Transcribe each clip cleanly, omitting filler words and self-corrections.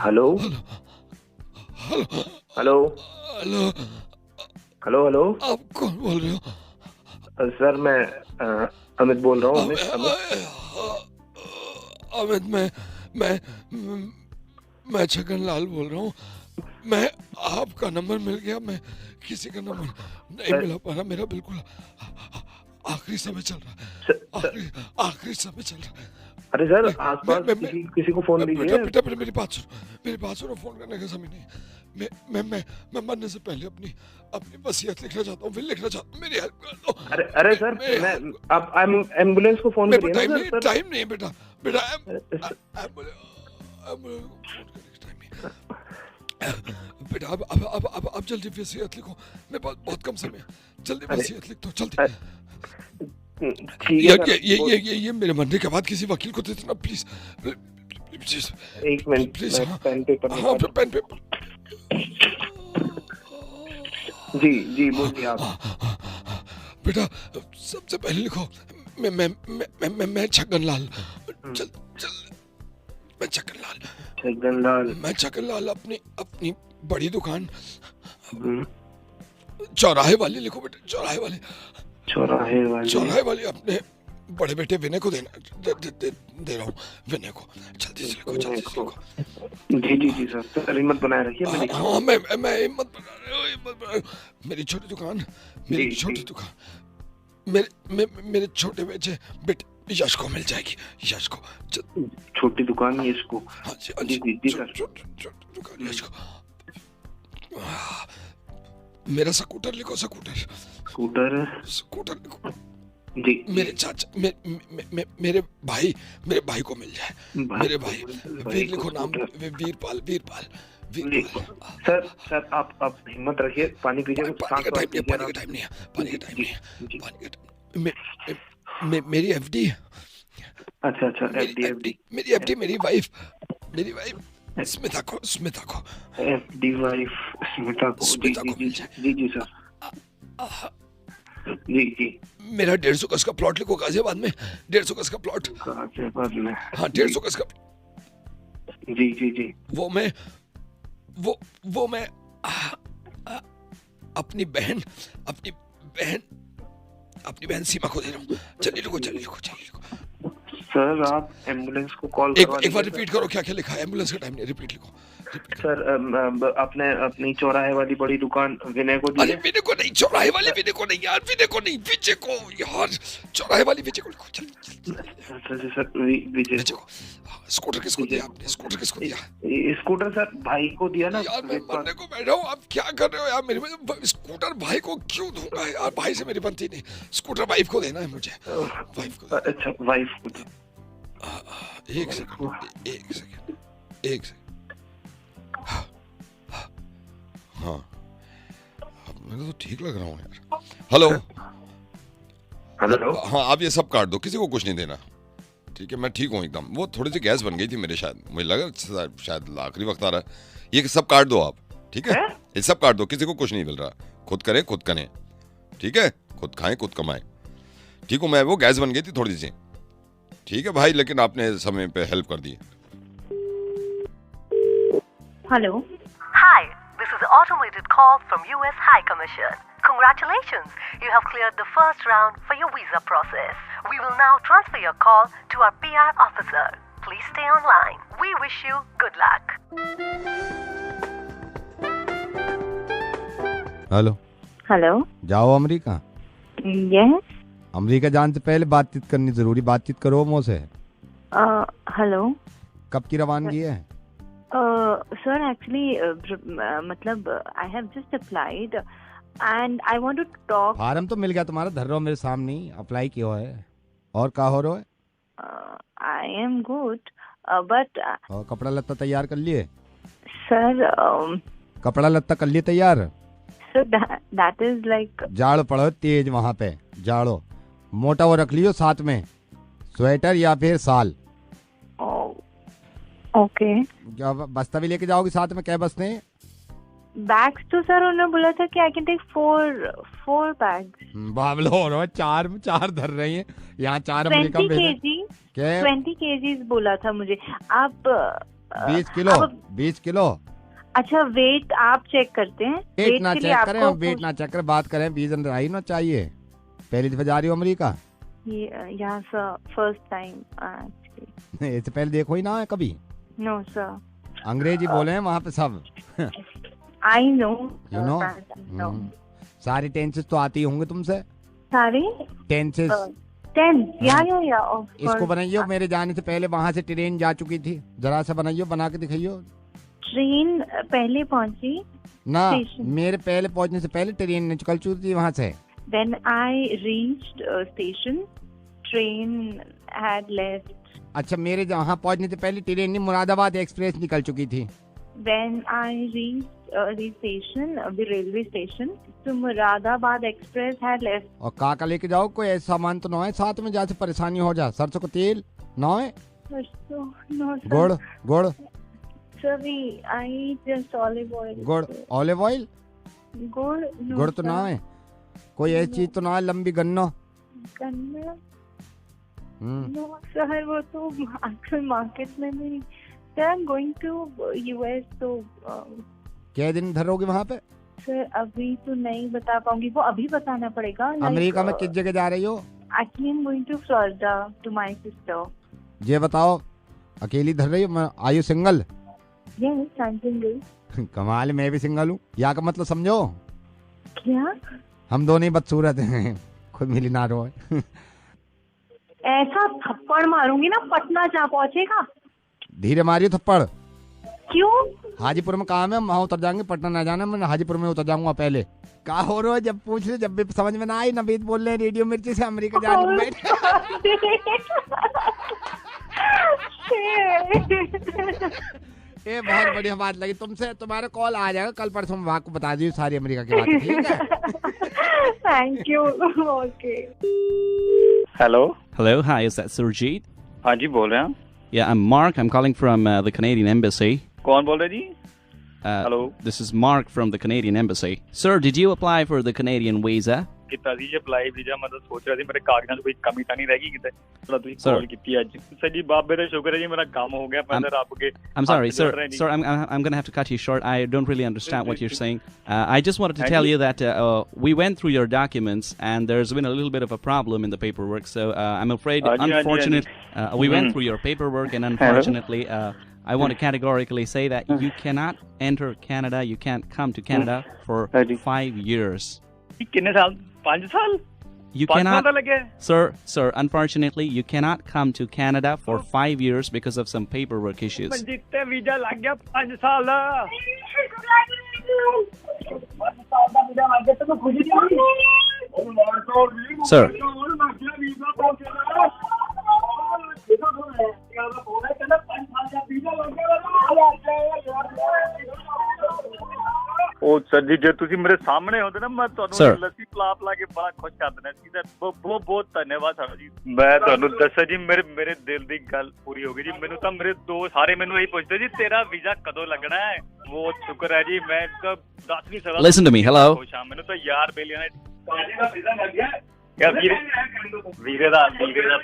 Hello hello hello hello. Hello hello. आप कौन बोल रहे हो? सर मैं अमित बोल रहा हूँ। अमित अमित मैं मैं छगन लाल बोल रहा हूँ। मैं आपका नंबर मिल गया। मैं किसी का नंबर नहीं सर मिला पा रहा। मेरा बिल्कुल आखिरी समय चल रहा है। सर, आखिरी समय चल रहा है। अरे सर मैं मैं आसपास मैं मैं किसी को फोन बेटा दीजिए। बेटा बेटा मेरी बात सुनो। मेरी बात सुनो। फोन करने का समय नहीं है। मैं मरने से पहले अपनी अपनी वसीयत लिखना चाहता हूँ। फिर लिखना चाहता हूँ। मेरी हेल्प कर दो। अरे सर मेरी मैं हेल्प। आप एम्बुलेंस को फोन मेरे पास करिए ना सर। सर टाइम नहीं है बेटा। बेटा अरे, एम्बुलेंस फोन करने का टाइम नहीं है। बेटा अब जल्दी वसीयत लिखो। मेरे पास बहुत कम समय है। जल्दी अरे वसीयत लिख दो जल्दी। ठीक है सर ये मेरे मरने के बाद किसी वकील को दे देना प्लीज प्लीज एक मिनट प्लीज। मैं हाँ पेन पेपर हाँ निकाल। Pen paper. जी जी बोलिए आप। बेटा सबसे पहले लिखो। मैं छगन लाल। चल चल। मैं छगन लाल। छगन लाल। मैं छगन लाल अपनी अपनी बड़ी दुकान हम्म, चौराहे वाली लिखो बेटा। चौराहे वाली चौराहे वाली अपने बड़े बेटे विनय को देना दे रहा हूँ। विनय को जल्दी से लिखो जल्दी से को। लिखो। जी जी जी सर हिम्मत बनाए रखिए मैं लिख रहा हाँ हूँ। मैं हिम्मत बना रहा हूँ। हिम्मत बना रहा हूँ। मेरी छोटी दुकान जी मेरी जी छोटी दुकान मेरे छोटे बेटे यश को मिल जाएगी। यश को छोटी दुकान है इसको। हाँ जी जी जी जी सर। छोटी दुकान यश को। मेरा स्कूटर लिखो। स्कूटर स्कूटर लिखो। जी मेरे चाचा मेरे भाई को मिल जाए। मेरे भाई वीर लिखो नाम। वीरपाल वीरपाल वीरपाल। सर आप हिम्मत रखिए। पानी पीजिए कुछ पानी सांस का वास टाइम नहीं है। लीजिए पानी का आप। टाइम नहीं है। पानी का जी टाइम जी नहीं है। जी। पानी का टाइम मेरी एफडी। अच्छा अच्छा मेरी एफडी मेरी वाइफ स्मिता को एफ डी वाइफ स्मिता को। जी जी जी मिल जाए। जी जी सर। जी जी। मेरा 150 गज का प्लॉट लिखो गाजियाबाद में। 150 गज का प्लॉट। गाजियाबाद में। हाँ जी 150 गज का। जी जी जी। वो मैं अपनी बहन सीमा को दे रहा हूँ। चलिए लिखो। सर आप एम्बुलेंस को कॉल एक करवा एक बार दीजिए रिपीट करो। क्या क्या लिखा है? एम्बुलेंस का टाइम नहीं। रिपीट लिखो। सर अपने अपनी चौराहे वाली बड़ी दुकान विनय को अरे दिए। विनय को नहीं। चौराहे वाली विनय को नहीं यार। विनय को नहीं विजय को यार। चौराहे वाली विजय को लिखो। सर विजय विजय को। स्कूटर किसको दिया आपने? स्कूटर किसको दिया स्कूटर सर भाई को दिया ना। यार? मैं मरने को बैठा हूँ। आप क्या कर रहे हो यार? मेरे स्कूटर भाई को क्यों दूंगा यार? भाई से मेरी बनती नहीं। स्कूटर वाइफ को देना है मुझे। वाइफ को। अच्छा वाइफ को। एक सेकंड। हाँ मैं तो ठीक लग रहा हूँ यार। Hello hello. हाँ आप ये सब काट दो। किसी को कुछ नहीं देना। ठीक है मैं ठीक हूँ एकदम। वो थोड़ी सी गैस बन गई थी मेरे। शायद मुझे लगा शायद आखिरी वक्त आ रहा है। ये सब काट दो आप। ठीक है ये सब काट दो। किसी को कुछ नहीं मिल रहा। खुद करे खुद करें। ठीक है खुद खाएं खुद कमाएं। ठीक हूँ मैं। वो गैस बन गई थी थोड़ी सी। ठीक है भाई लेकिन आपने समय पे हेल्प कर दी। Hello. Hi, this is automated call from US High Commission. Congratulations, you have cleared the first round for your visa process. We will now transfer your call to our PR officer. Please stay online. We wish you good luck. Hello hello. जाओ America. Yes. America जाने से पहले बातचीत करनी जरूरी। बातचीत करो मुझसे। हेलो। कब की रवानगी है? सर एक्चुअली मतलब I have just applied and I want to talk. Form तो मिल गया तुम्हारा। धर रहो मेरे सामने ही। अप्लाई किया है। और का हो रहा है? I am good but. और कपड़ा लत्ता तैयार कर लिए? सर कपड़ा लत्ता कर लिए तैयार? Sir that is like. जाड़ पड़ो तेज वहां पे। जाड़ो मोटा वो रख लियो साथ में। स्वेटर या फिर साल। ओके। क्या बस्ता भी लेके जाओगे साथ में? क्या बस्ते? बैग्स तो सर उन्होंने बोला था कि I can take four bags. बाबलो हो रहा है। चार धर रही हैं यहाँ। 4 अमेरिका 20 में kg। क्या? 20 kgs बोला था मुझे। आप 20 किलो अब- 20 किलो। अच्छा वेट आप चेक करते हैं? वेट ना के लिए चेक करें, आपको हम वेट ना चेक करें, बात करें, वीजा रही ना चाहिए। पहली दफा जा रही हो अमेरिका? यहाँ सर फर्स्ट टाइम एक्चुअली। इससे पहले देखो ही ना है कभी? No sir. अंग्रेजी बोले हैं वहाँ पे सब। I know. यू नो सारी टेंसेस तो आती होंगे तुमसे? सारे टेंसेस 10 या इसको बनाइयो, मेरे जाने से पहले वहाँ से ट्रेन जा चुकी थी, जरा सा बनाइयो, बना के दिखाइयो। ट्रेन पहले पहुंची ना, Station. मेरे पहले पहुँचने से पहले ट्रेन निकल चुकी थी वहाँ से। When I reached station, train had left. अच्छा, मेरे जहाँ पहुँचने से पहले ट्रेन नहीं, मुरादाबाद एक्सप्रेस निकल चुकी थी। When I reached the station, the railway station, so Muradabad Express had left. और काका लेके जाओ, कोई ऐसा सामान तो ना है साथ में जहाँ से परेशानी हो जा। सरसों का तेल ना है? So, no, sir. गुड़ गुड़ Sir, I just olive oil. गुड़ ऑलिव ऑयल? गुड़ no, गुड़ तो ना sir. है, कोई ऐसी चीज तो ना है लंबी गन्ना? गन्ना no sir, वो तो आजकल मार्केट में नहीं। Sir, I'm going to US, तो क्या दिन इधर रहोगे वहाँ पे? सर अभी तो नहीं बता पाऊंगी, वो अभी बताना पड़ेगा। अमेरिका में किस जगह जा रही हो? Actually, I'm going to Florida to my sister. ये बताओ, अकेली इधर रही हो? Are you single? Yes, I'm single. कमाल, मैं भी सिंगल हूँ। या का मतलब समझो? क्या? हम दोनों ही बदसूरत हैं, खुद मिली ना रो। ऐसा थप्पड़ मारूंगी ना, पटना जा पहुंचेगा। धीरे मारियो थप्पड़। क्यों? हाजीपुर में काम है, हम वहाँ उतर जाएंगे, पटना ना जाना, मैं हाजीपुर में उतर जाऊंगा पहले। का हो रहा है, जब पूछ ले, जब भी समझ में ना आई, नवीद बोल रहे हैं रेडियो मिर्ची से अमेरिका जाने को बैठे। ये बहुत बढ़िया बात लगी तुमसे, तुम्हारा कॉल आ जाएगा कल परसों में, आपको बता दी सारी अमेरिका की बात, ठीक है? Thank you. Okay. Hello. Hello, hi, is that Surjit? हाँ जी, बोल रहे हैं। Yeah, I'm Mark. I'm calling from the Canadian Embassy. कौन बोल रहे जी? Hello. This is Mark from the Canadian Embassy. Sir, did you apply for the Canadian visa? कितना जी apply visa, मैं तो सोच रहा थी मेरे कागजात कोई कमी तो नहीं रहेगी किते, थोड़ा तुझे Sir. कॉल की आज। सर जी, बाप मेरा शुक्र है जी, मेरा काम हो गया। मैं इधर आपके I'm sorry, हाथ sir. जोड़ रहे हैं जी। Sir, I'm going to have to cut you short. I don't really understand what you're saying. I just wanted to tell you that we went through your documents and there's been a little bit of a problem in the paperwork. So I'm afraid, unfortunate, we went through your paperwork and unfortunately, I want to categorically say that you cannot enter Canada. You can't come to Canada for 5 years. कितने साल? 5 साल? You 5 cannot, साल लगे? sir, unfortunately, you cannot come to Canada for 5 years because of some paperwork issues. जितने visa लग गया 5 साल। Sir, ਉਹ ਸਰ ਜੀ, ਜੇ ਤੁਸੀਂ ਮੇਰੇ ਸਾਹਮਣੇ ਹੁੰਦੇ ਨਾ, ਮੈਂ Sir. ਤੁਹਾਨੂੰ ਲੱਸੀ ਪਲਾ ਪਲਾ ਕੇ ਬੜਾ ਖੁਸ਼ ਕਰ ਦੇਣਾ ਸੀ। ਬਹੁਤ ਬਹੁਤ ਧੰਨਵਾਦ ਸਾਡਾ ਜੀ। ਮੈਂ ਤੁਹਾਨੂੰ ਦੱਸਿਆ ਜੀ, ਮੇਰੇ ਦਿਲ ਦੀ ਗੱਲ ਪੂਰੀ ਹੋ ਗਈ ਜੀ। ਮੈਨੂੰ ਤਾਂ ਮੇਰੇ ਦੋਸਤ ਸਾਰੇ ਮੈਨੂੰ ਇਹੀ ਪੁੱਛਦੇ ਜੀ, ਤੇਰਾ ਵੀਜ਼ਾ ਕਦੋਂ ਲੱਗਣਾ ਹੈ? ਬਹੁਤ ਸ਼ੁਕਰ ਹੈ ਜੀ, ਮੈਂ ਤਾਂ ਦੱਸ ਨਹੀਂ ਸਕਦਾ। Listen to me, hello? ਖੁਸ਼ ਹਾਂ, ਮੈਨੂੰ ਤਾਂ ਯਾਰ ਬੇਲੀਆਂ ਨੇ ਭਾਜੀ ਦਾ ਵੀਜ਼ਾ ਲੱਗ ਗਿਆ। ਕਿਆ ਵੀਰੇ ਦਾ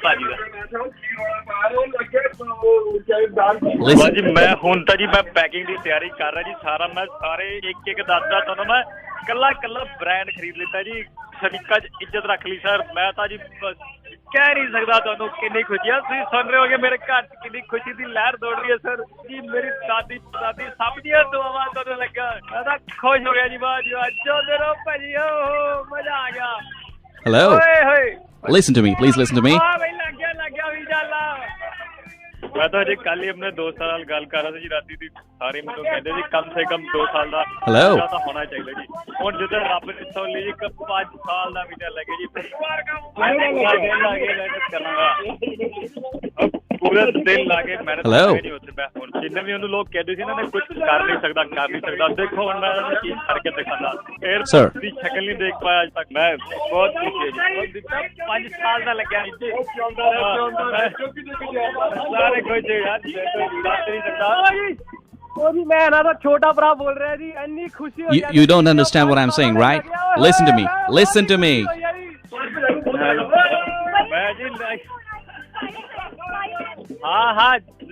ਭਾਜੀ ਦਾ। ਬਸ ਜੀ, ਮੈਂ ਹੁਣ ਤਾਂ ਜੀ ਮੈਂ ਪੈਕਿੰਗ ਦੀ ਤਿਆਰੀ ਕਰ ਰਿਹਾ ਜੀ। ਸਾਰਾ ਮੈਂ ਸਾਰੇ ਇੱਕ ਦੱਸਦਾ ਤੁਹਾਨੂੰ, ਮੈਂ ਕੱਲਾ ਬ੍ਰਾਂਡ ਖਰੀਦ ਲਿੱਤਾ ਜੀ। ਸ਼ਰੀਕਾ 'ਚ ਇੱਜ਼ਤ ਰੱਖ ਲਈ ਸਰ। ਮੈਂ ਤਾਂ ਜੀ ਕਹਿ ਨਹੀਂ ਸਕਦਾ ਤੁਹਾਨੂੰ ਕਿੰਨੀ ਖੁਸ਼ੀ ਆ। ਤੁਸੀਂ ਸੁਣ ਰਹੇ ਹੋਗੇ ਮੇਰੇ ਘਰ 'ਚ ਕਿੰਨੀ ਖੁਸ਼ੀ ਦੀ ਲਹਿਰ ਦੌੜ ਰਹੀ ਹੈ ਸਰ ਜੀ। ਮੇਰੀ ਦਾਦੀ ਸਭ ਦੀਆਂ ਦੁਆਵਾਂ ਤੁਹਾਨੂੰ ਲੱਗਾ। ਮੈਂ ਤਾਂ ਖੁਸ਼ ਹੋ ਗਿਆ ਜੀ। ਬਾਅਦ ਜੋ ਦੇਰੋ ਭਾਜੀ, ਓ ਮਜ਼ਾ ਆ ਗਿਆ। hello? ਓਏ ਹੋਏ, Listen to me, please listen to me. ਹਾਂ ਬਈ, ਲੱਗ ਗਿਆ ਵੀਜ਼ਾ ਲਾ। ਮੈਂ ਤਾਂ ਅਜੇ ਕੱਲ ਹੀ ਆਪਣੇ ਦੋਸਤਾਂ ਨਾਲ ਗੱਲ ਕਰ ਰਿਹਾ ਸੀ ਜੀ ਰਾਤੀ ਦੀ। ਸਾਰੇ ਮੈਨੂੰ ਕਹਿੰਦੇ ਜੀ ਕਮ ਸੇ ਕਮ 2 ਸਾਲ ਦਾ Hello? ਵੀਜ਼ਾ ਤਾਂ ਹੋਣਾ ਚਾਹੀਦਾ ਜੀ। ਹੁਣ ਜਦੋਂ ਰੱਬ ਨੇ ਸੋ ਲਈ ਇੱਕ 5 ਸਾਲ ਦਾ ਵੀਜ਼ਾ ਲੱਗੇ ਜੀ, ਮਿਹਨਤ ਕਰਾਂਗਾ। ਪੂਰਾ ਦਿਲ ਲਾ ਕੇ ਮਿਹਨਤ Hello? ਕਰਾਂਗੇ ਜੀ ਉੱਥੇ। ਮੈਂ ਹੁਣ ਜਿੰਨੇ ਵੀ ਉਹਨੂੰ ਲੋਕ ਕਹਿੰਦੇ ਸੀ ਨਾ, ਕੁਝ ਕਰ ਨਹੀਂ ਸਕਦਾ। ਦੇਖੋ ਹੁਣ ਮੈਂ ਉਹਨੂੰ ਕੀ ਕਰਕੇ ਦਿਖਾਉਂਦਾ। Sir. 에어ਪੋਰਟ ਦੀ ਸ਼ਕਲ ਨਹੀਂ ਦੇਖ ਪਾਇਆ ਅੱਜ ਤੱਕ। ਮੈਂ ਬਹੁਤ ਖੁਸ਼ ਹਾਂ ਜੀ। 5 ਸਾਲ ਦਾ ਲੱਗਿਆ ਜੀ। ਸਾਰੇ ਕੋਈ ਜੀ ਯਾਰ ਦੱਸ ਨਹੀਂ ਸਕਦਾ। ਉਹ ਜੀ ਮੈਂ ਇਹਨਾਂ ਦਾ ਛੋਟਾ ਭਰਾ ਬੋਲ ਰਿਹਾ ਜੀ। ਇੰਨੀ ਖੁਸ਼ੀ ਹੋਈ। You don't understand what I'm saying, right? Listen to me. Listen to me. ਮੈਂ ਜੀ हाँ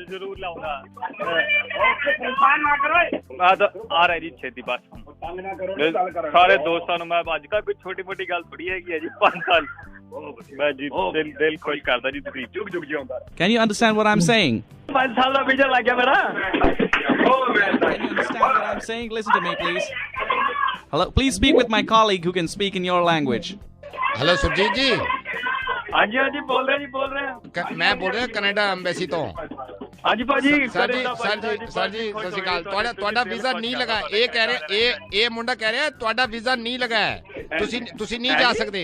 ਜ਼ਰੂਰ ਲਾਉਂਗਾ ਮੈਂ ਤਾਂ ਆ ਰਿਹਾ ਜੀ ਛੇਤੀ ਬਸ ਸਾਰੇ ਦੋਸਤਾਂ ਨੂੰ ਮੈਂ ਅੱਜ ਕੱਲ੍ਹ ਕੋਈ ਛੋਟੀ ਮੋਟੀ ਗੱਲ ਥੋੜੀ ਹੈਗੀ ਹੈ ਜੀ 5 ਸਾਲ ਮੈਂ ਜੀ ਦਿਲ ਖੁਸ਼ ਕਰਦਾ ਜੀ ਤੁਸੀਂ ਚੁੱਕ ਚੁੱਕ ਜਿਉਂਦਾ Can you understand what I'm saying? 5 ਸਾਲ ਦਾ ਵੀਜ਼ਾ ਲੱਗ ਗਿਆ ਮੇਰਾ Can you understand what I'm saying? Listen to me, please. Hello, please speak with my colleague who can speak in your language. Hello Surjeet ji, ਹਾਂਜੀ ਹਾਂਜੀ ਬੋਲ ਰਹੇ मैं बोल रहा कनाडा एम्बेसी तो ਹਾਂਜੀ ਭਾਜੀ सर जी सत श्री अकाल ਤੁਹਾਡਾ ਵੀਜ਼ਾ ਨਹੀਂ ਲਗਾ ਇਹ ਕਹਿ ਰਿਹਾ ਇਹ ਮੁੰਡਾ ਕਹਿ ਰਿਹਾ ਤੁਹਾਡਾ ਵੀਜ਼ਾ ਨਹੀਂ ਲਗਾ ਹੈ ਤੁਸੀਂ ਨਹੀਂ ਜਾ ਸਕਦੇ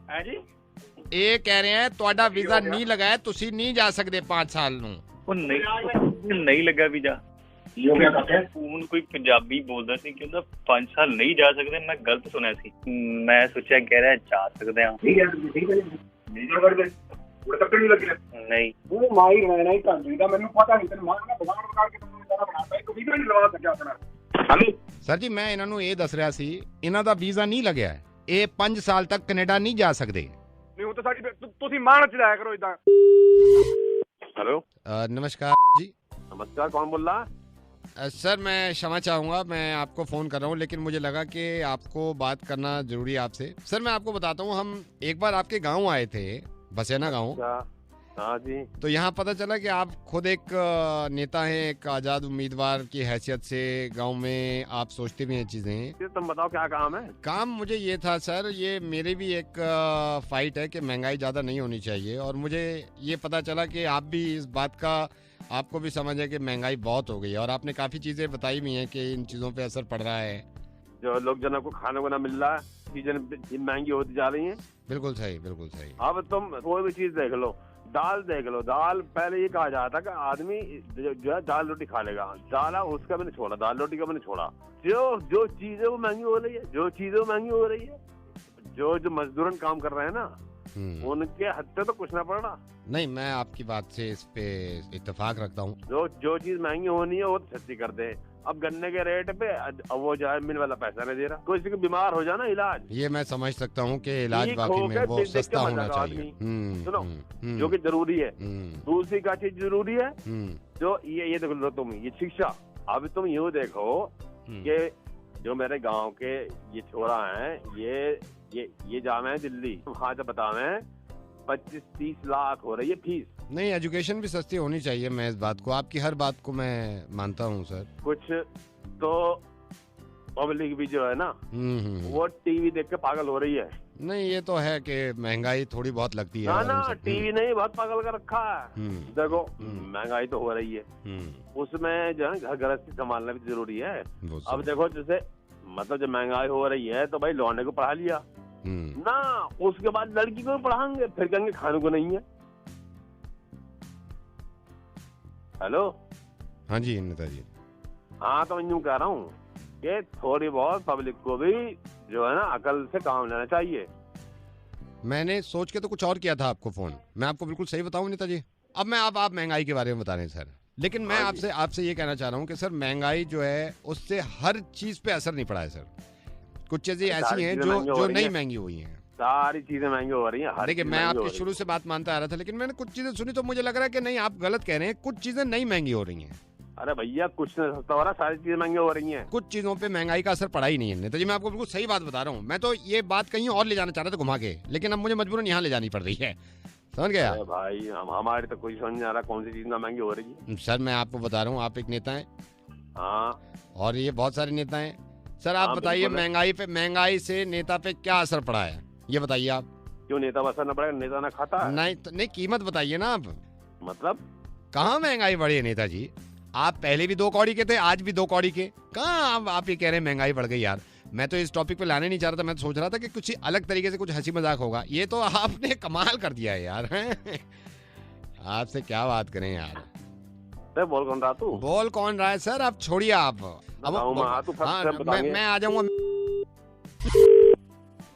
ਹਾਂਜੀ ਇਹ ਕਹਿ ਰਿਹਾ ਤੁਹਾਡਾ ਵੀਜ਼ਾ ਨਹੀਂ ਲਗਾ ਹੈ ਤੁਸੀਂ ਨਹੀਂ ਜਾ ਸਕਦੇ 5 ਸਾਲ ਨੂੰ ਉਹ ਨਹੀਂ ਲੱਗਾ ਵੀਜ਼ਾ ਫੋਨ ਕੋਈ ਪੰਜਾਬੀ ਬੋਲਦਾ ਸੀ ਕਿ ਉਹਦਾ 5 ਸਾਲ ਨਹੀਂ ਜਾ ਸਕਦੇ ਮੈਂ ਗਲਤ ਸੁਣਿਆ ਸੀ ਮੈਂ ਸੋਚਿਆ ਕਹਿ ਰਿਹਾ ਜਾ ਸਕਦੇ ਹਾਂ ਨਹੀਂ ਉਹ ਮਾਈ ਰਹਿਣਾ ਹੀ ਕੰਦੀ ਦਾ ਮੈਨੂੰ ਪਤਾ ਨਹੀਂ ਤੈਨੂੰ ਮਾਰ ਨਾ ਬਗਾੜ ਕੇ ਤੈਨੂੰ ਸਾਰਾ ਬਣਾਤਾ ਇੱਕ ਵੀਡੀਓ ਨਹੀਂ ਲਵਾ ਸਕਿਆ ਆਪਣਾ ਹਲੋ ਸਰ ਜੀ ਮੈਂ ਇਹਨਾਂ ਨੂੰ ਇਹ ਦੱਸ ਰਿਹਾ ਸੀ ਇਹਨਾਂ ਦਾ ਵੀਜ਼ਾ ਨਹੀਂ ਲੱਗਿਆ ਹੈ ਇਹ 5 ਸਾਲ ਤੱਕ ਕੈਨੇਡਾ ਨਹੀਂ ਜਾ ਸਕਦੇ ਨਹੀਂ ਉਹ ਤਾਂ ਸਾਡੀ ਤੁਸੀਂ ਮਾਣ ਚ ਜਾਇਆ ਕਰੋ ਇਦਾਂ हेलो नमस्कार जी नमस्कार कौन बोल रहा सर मैं क्षमा चाहूँगा मैं आपको फ़ोन कर रहा हूँ लेकिन मुझे लगा कि आपको बात करना ज़रूरी है आपसे सर मैं आपको बताता हूँ हम एक बार आपके गांव आए थे बसेना गांव हाँ जी तो यहाँ पता चला कि आप खुद एक नेता हैं एक आज़ाद उम्मीदवार की हैसियत से गांव में आप सोचते भी हैं चीज़ें तुम बताओ क्या काम है काम मुझे ये था सर ये मेरी भी एक फाइट है कि महंगाई ज़्यादा नहीं होनी चाहिए और मुझे ये पता चला कि आप भी इस बात का आपको भी समझ है कि महंगाई बहुत हो गई है और आपने काफ़ी चीज़ें बताई भी हैं कि इन चीज़ों पे असर पड़ रहा है जो लोग जनों को खाने को ना मिल रहा है चीजें महंगी होती जा रही हैं बिल्कुल सही अब तुम कोई भी चीज देख लो दाल देख लो दाल पहले ये कहा जाता कि आदमी जो है दाल रोटी खा लेगा दाल उसका भी नहीं छोड़ा दाल रोटी का भी नहीं छोड़ा जो चीजें वो महंगी हो रही है जो मजदूरन काम कर रहे हैं ना उनके हद से तो कुछ ना पड़ रहा नहीं मैं आपकी बात से इस पे इत्तेफाक रखता हूँ जो चीज महंगी होनी है वो तो सस्ती कर दे अब गन्ने के रेट पे वो जो है मिल वाला पैसा नहीं दे रहा कोई किसी को बीमार हो जाना इलाज ये मैं समझ सकता हूँ कि इलाज बाकी में वो सस्ता होना चाहिए सुनो जो कि जरूरी है दूसरी क्या चीज जरूरी है जो ये देख लो तुम ये शिक्षा अभी तुम यूँ देखो कि जो मेरे गांव के ये छोरा हैं ये जावे हैं दिल्ली वहाँ से बतावे 25-30 लाख हो रही है फीस नहीं एजुकेशन भी सस्ती होनी चाहिए मैं इस बात को आपकी हर बात को मैं मानता हूँ सर कुछ तो पब्लिक भी जो है ना वो टीवी देख के पागल हो रही है नहीं ये तो है कि महंगाई थोड़ी बहुत लगती है ना टीवी नहीं बहुत पागल कर रखा है देखो महंगाई तो हो रही है उसमें जो है घर गृहस्थी संभालना भी जरूरी है अब देखो जैसे मतलब जब महंगाई हो रही है तो भाई लौंडे को पढ़ा लिया ना उसके बाद लड़की को पढ़ाएंगे फिर कहेंगे खाने को नहीं है हेलो हाँ जी नेताजी हाँ तो मैं यूँ कह रहा हूँ कि थोड़ी बहुत पब्लिक को भी जो है ना अकल से काम लेना चाहिए मैंने सोच के तो कुछ और किया था आपको फोन मैं आपको बिल्कुल सही बताऊं नेताजी अब मैं आप महंगाई के बारे में बता रहे हैं सर लेकिन मैं आपसे ये कहना चाह रहा हूँ कि सर महंगाई जो है उससे हर चीज पे असर नहीं पड़ा है सर कुछ चीजें ऐसी हैं जो नहीं महंगी हुई हैं सारी चीजें महंगी हो रही हैं देखिए मैं आपकी शुरू से बात मानता आ रहा था लेकिन मैंने कुछ चीजें सुनी तो मुझे लग रहा है कि नहीं आप गलत कह रहे हैं कुछ चीजें नहीं महंगी हो रही हैं अरे भैया कुछ नहीं सस्ता हो रहा सारी चीजें महंगी हो रही हैं कुछ चीजों पे महंगाई का असर पड़ा ही नहीं है नेताजी मैं आपको बिल्कुल सही बात बता रहा हूँ मैं तो ये बात कहीं और ले जाना चाह रहा था घुमा के लेकिन अब मुझे मजबूरन यहाँ ले जानी पड़ रही है समझ गया भाई हमारे तो कोई समझ नहीं आ रहा कौन सी चीज महंगी हो रही है सर मैं आपको बता रहा हूँ आप एक नेता हैं हाँ और ये बहुत सारे नेता हैं सर आप बताइए महंगाई से नेता पे क्या असर पड़ा है ये बताइए आप क्यों नेता असर न पड़ेगा नेता ना खाता नहीं कीमत बताइए ना आप मतलब कहाँ महंगाई बढ़ी है नेताजी आप पहले भी 2 कौड़ी के थे आज भी 2 कौड़ी के कहाँ आप ये कह रहे हैं महंगाई बढ़ गई यार मैं तो इस टॉपिक पे लाने नहीं चाह रहा था मैं तो सोच रहा था कि कुछ अलग तरीके से कुछ हंसी मजाक होगा ये तो आपने कमाल कर दिया है यार आपसे क्या बात करें यार बोल कौन रहा तू बोल कौन रहा है सर आप छोड़िए आप अब मैं आ जाऊंगा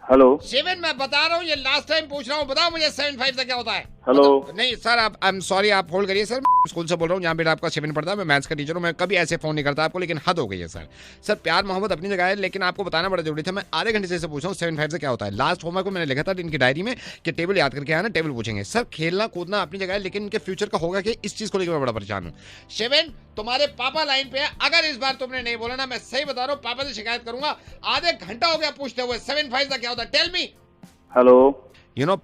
हेलो 7 मैं बता रहा हूँ ये लास्ट टाइम पूछ रहा हूँ बताओ मुझे 7.5 से क्या होता है हेलो। नहीं सर, आप आई एम सॉरी, आप होल्ड करिए सर। मैं स्कूल से बोल रहा हूँ जहाँ बेटा आपका शिविन पढ़ता है। मैं मैथ्स का टीचर हूँ। मैं कभी ऐसे फोन नहीं करता आपको, लेकिन हद हो गई है सर। सर प्यार मोहब्बत अपनी जगह है, लेकिन आपको बताना बड़ा जरूरी था। मैं आधे घंटे से पूछ रहा हूँ 7-5 से क्या होता है। लास्ट होमवर्क में मैंने लिखा था इनकी डायरी में कि टेबल याद करके आना, टेबल पूछेंगे। सर खेलना कूदना अपनी जगह है, लेकिन इनके फ्यूचर का होगा कि इस चीज को लेकर मैं बड़ा परेशान हूँ। शिविन, तुम्हारे पापा लाइन पे है। अगर इस बार तुमने नहीं बोला ना, मैं सही बता रहा हूँ, पापा से शिकायत करूंगा। आधे घंटा हो गया पूछते हुए 7-5 का क्या होता है, टेल मी। हेलो।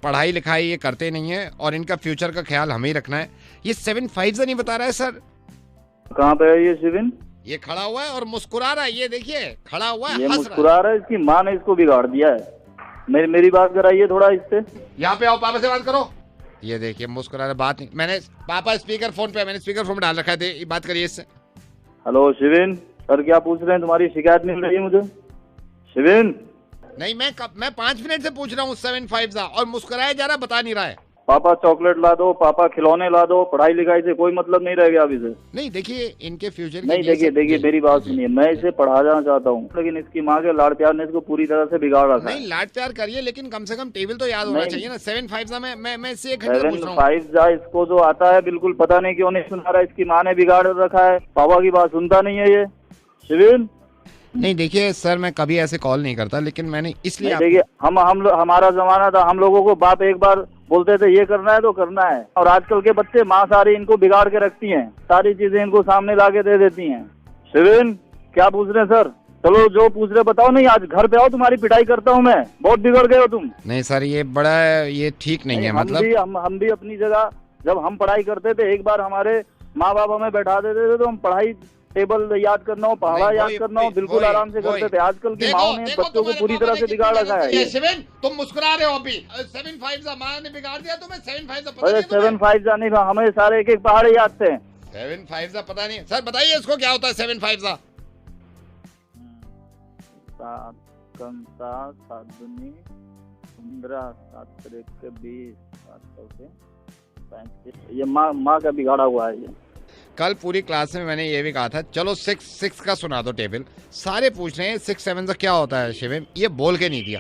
पढ़ाई लिखाई ये करते नहीं है और इनका फ्यूचर का ख्याल हमें ही रखना है। ये 7-5 नहीं बता रहा है सर। कहाँ पे है ये शिविन? ये खड़ा हुआ है और मुस्कुरा रहा है। ये देखिए खड़ा हुआ है, ये हंस मुस्कुरा रहा है। इसकी माँ ने इसको बिगाड़ दिया है। मेरी बात कराइए थोड़ा इससे। यहाँ पे आओ, पापा से बात करो। ये देखिए मुस्कुरा रहा, बात नहीं। मैंने पापा स्पीकर फोन पे, मैंने स्पीकर फोन में डाल रखा है, बात करिए इससे। हेलो शिविन, सर क्या पूछ रहे हैं? तुम्हारी शिकायत मिल रही है मुझे। शिविन नहीं, मैं 5 मिनट से पूछ रहा हूँ 7-5 और मुस्कुराया जा रहा, बता नहीं रहा है। पापा चॉकलेट ला दो, पापा खिलौने ला दो। पढ़ाई लिखाई से कोई मतलब नहीं रह गया अभी से। नहीं देखिए इनके फ्यूचर नहीं, देखिए मेरी बात सुनिए। मैं इसे पढ़ाना चाहता हूँ, लेकिन इसकी माँ के लाड़ प्यार ने इसको पूरी तरह से बिगाड़ रखा है। नहीं लाड प्यार करिए, लेकिन कम से कम टेबल तो याद होना चाहिए ना। 7-5 मैं इससे 1 घंटे पूछ रहा हूँ। 7-5 इसको जो आता है बिल्कुल पता नहीं क्यों नहीं सुना रहा। इसकी माँ ने बिगाड़ रखा है, पापा की बात सुनता नहीं है ये शिविन। नहीं देखिए सर, मैं कभी ऐसे कॉल नहीं करता, लेकिन मैंने इसलिए देखिए हमारा जमाना था, हम लोगों को बाप एक बार बोलते थे ये करना है तो करना है। और आजकल के बच्चे माँ सारी इनको बिगाड़ के रखती हैं, सारी चीजें इनको सामने ला के दे देती हैं। शिविन क्या पूछ रहे हैं सर? चलो जो पूछ रहे बताओ। नहीं आज घर पे आओ, तुम्हारी पिटाई करता हूँ मैं। बहुत बिगड़ गए हो तुम। नहीं सर, ये बड़ा ये ठीक नहीं है। मतलब हम भी अपनी जगह जब हम पढ़ाई करते थे, एक बार हमारे माँ बाप हमें बैठा देते थे तो हम पढ़ाई टेबल याद करना हो, पहाड़ा याद करना हो, बिल्कुल आराम से करते थे। आजकल की माओ ने बच्चों को पूरी तरह से बिगाड़ रखा है। शिविन तुम मुस्कुरा रहे हो अभी। 7-5 माँ ने बिगाड़ दिया तुम्हें। 7-5 अरे 7-5 नहीं, हमें सारे एक पहाड़े याद थे। 7-5 पता नहीं। सर बताइए इसको क्या होता है 7-5? 7 कम 7 7 दूनी 15 7 त्रिक 20 7 के 35। ये माँ का बिगाड़ा हुआ है ये। कल पूरी क्लास में मैंने ये भी कहा था, चलो 6 का सुना दो टेबल। सारे पूछ रहे हैं 6-7 का क्या होता है शिविन। ये बोल के नहीं दिया।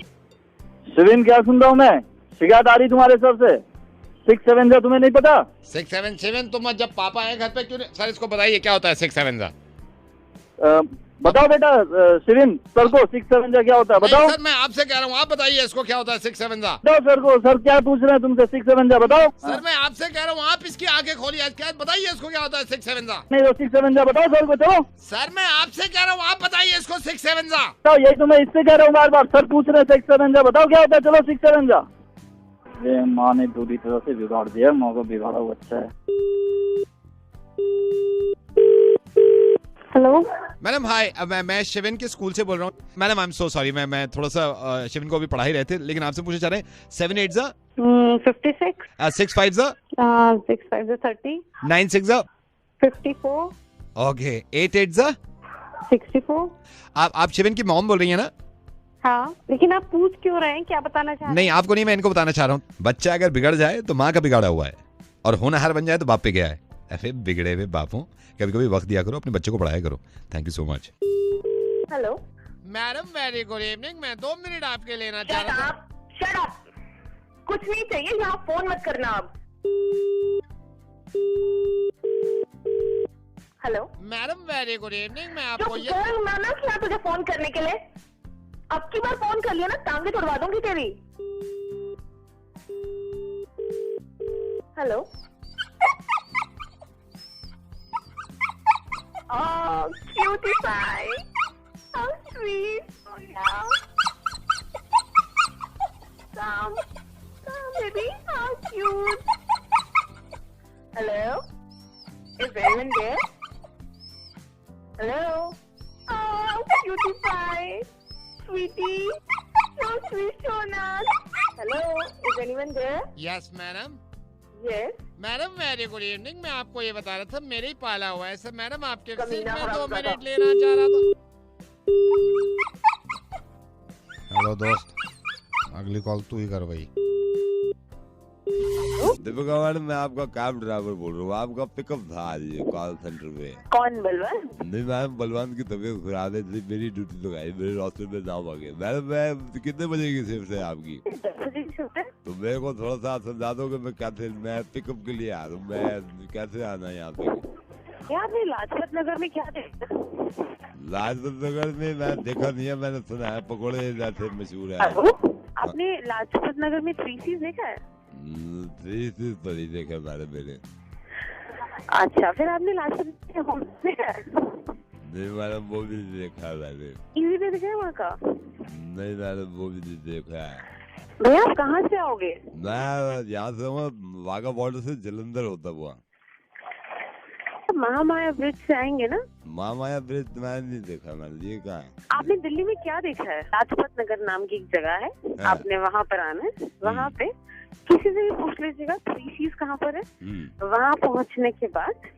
शिविन क्या सुन रहा हूँ मैं? शिकायत आ रही तुम्हारे सर से। 6-7 का तुम्हें नहीं पता? 6-7 तुम जब पापा आए घर पे क्यों? सर इसको बताइए क्या होता है 6-7? बताओ बेटा शिविन, सर को 6-7 क्या होता है बताओ। सर मैं आपसे कह रहा हूँ, आप बताइए इसको क्या होता है 6-7? बताओ सर को। सर क्या पूछ रहे हैं तुमसे 6-7 बताओ। सर मैं आपसे कह रहा हूँ, आप इसकी आंखें खोलिए। क्या बताइए इसको क्या होता है 6-7? नहीं तो 6-7 बताओ सर को। चलो सर मैं आपसे कह रहा हूँ, आप बताइए इसको 6-7। यही तो मैं इससे कह रहा हूँ बार। सर पूछ रहे हैं 6-7 बताओ क्या होता है। चलो 6-7 ये माँ ने पूरी तरह से बिगाड़ दिया। माँ को बिगाड़ा हुआ अच्छा है। हेलो मैडम हाय, मैं शिविन के स्कूल से बोल रहा हूँ। Madam I am so sorry, मैं थोड़ा सा शिविन को अभी पढ़ा ही रहे थे, लेकिन आपसे पूछना चाह रहे हैं 7-8 56 6-5 6-5 30 9-6 54 ओके 8-8 64। आप शिविन की मॉम बोल रही है ना? हाँ, लेकिन आप पूछ क्यों रहे हैं? क्या बताना चाह रहे हैं? नहीं आपको नहीं, मैं इनको बताना चाह रहा हूँ। बच्चा अगर बिगड़ जाए तो माँ का बिगाड़ा हुआ है, और होनहार बन जाए तो बाप पे गया है। ऐसे बिगड़े हुए बापों कभी कभी वक्त दिया करो, अपने बच्चे को पढ़ाया करो। Thank you so much. Hello madam very good evening. मैं 2 मिनट आपके लेना चाह रहा था। शट अप, कुछ नहीं चाहिए यहाँ, फोन मत करना अब। Hello madam very good evening. मैं आपको ये फोन माना किया तुझे फोन करने के लिए। अब की बार फोन कर लिया ना, टांगे तोड़वा दूंगी तेरी। Hello Oh, cutie pie. How sweet. Oh, yeah. Come, baby. How cute. Hello? Is anyone there? Hello? Oh, cutie pie. Sweetie. So sweet, so nice. Hello? Is anyone there? Yes madam. Yes. Madam very good evening. मैं आपको ये बता रहा था, मेरे ही पाला हुआ है सर। मैडम आपके सीट कमीना में 2 हराम मिनट दादा। लेना चाह रहा था। हेलो दोस्त, अगली कॉल तू ही कर भाई। दीपिका मैडम, मैं आपका कैब ड्राइवर बोल रहा हूँ। आपका पिकअप था आज कॉल सेंटर में। कौन बलवान? नहीं मैम, बलवान की तबीयत खराब है, मेरी ड्यूटी तो गई, मेरे रास्ते में जाम आ गए। मैडम मैं कितने बजे की शिफ्ट है आपकी? 10 बजे की शिफ्ट है। तो मेरे को थोड़ा सा समझा दो कि मैं कैसे, मैं पिकअप के लिए आ रहा हूँ, मैं कैसे आना है यहाँ पे? क्या आपने लाजपत नगर में क्या देखा? लाजपत नगर में मैं देखा नहीं है, मैंने सुना है पकौड़े जैसे मशहूर है। आपने लाजपत नगर में 3 C's देखा है? 3 C's तो नहीं देखा मैंने। अच्छा, फिर आपने लाजपत में होम देखा है? नहीं मैडम, वो भी नहीं देखा मैंने। टीवी पे देखा है वहाँ का? नहीं मैडम, वो भी नहीं देखा है। भैया आप कहाँ से आओगे? मैं यहाँ से हूँ, वाघा बॉर्डर से जलंधर होता हुआ। महामाया ब्रिज से आएंगे ना? महामाया ब्रिज मैंने नहीं देखा मैंने, ये कहाँ है? आपने दिल्ली में क्या देखा है? लाजपत नगर नाम की एक जगह है, आपने वहाँ पर आना है। वहाँ पे किसी से भी पूछ लीजिएगा 3 C's कहाँ पर है। वहाँ पहुँचने के बाद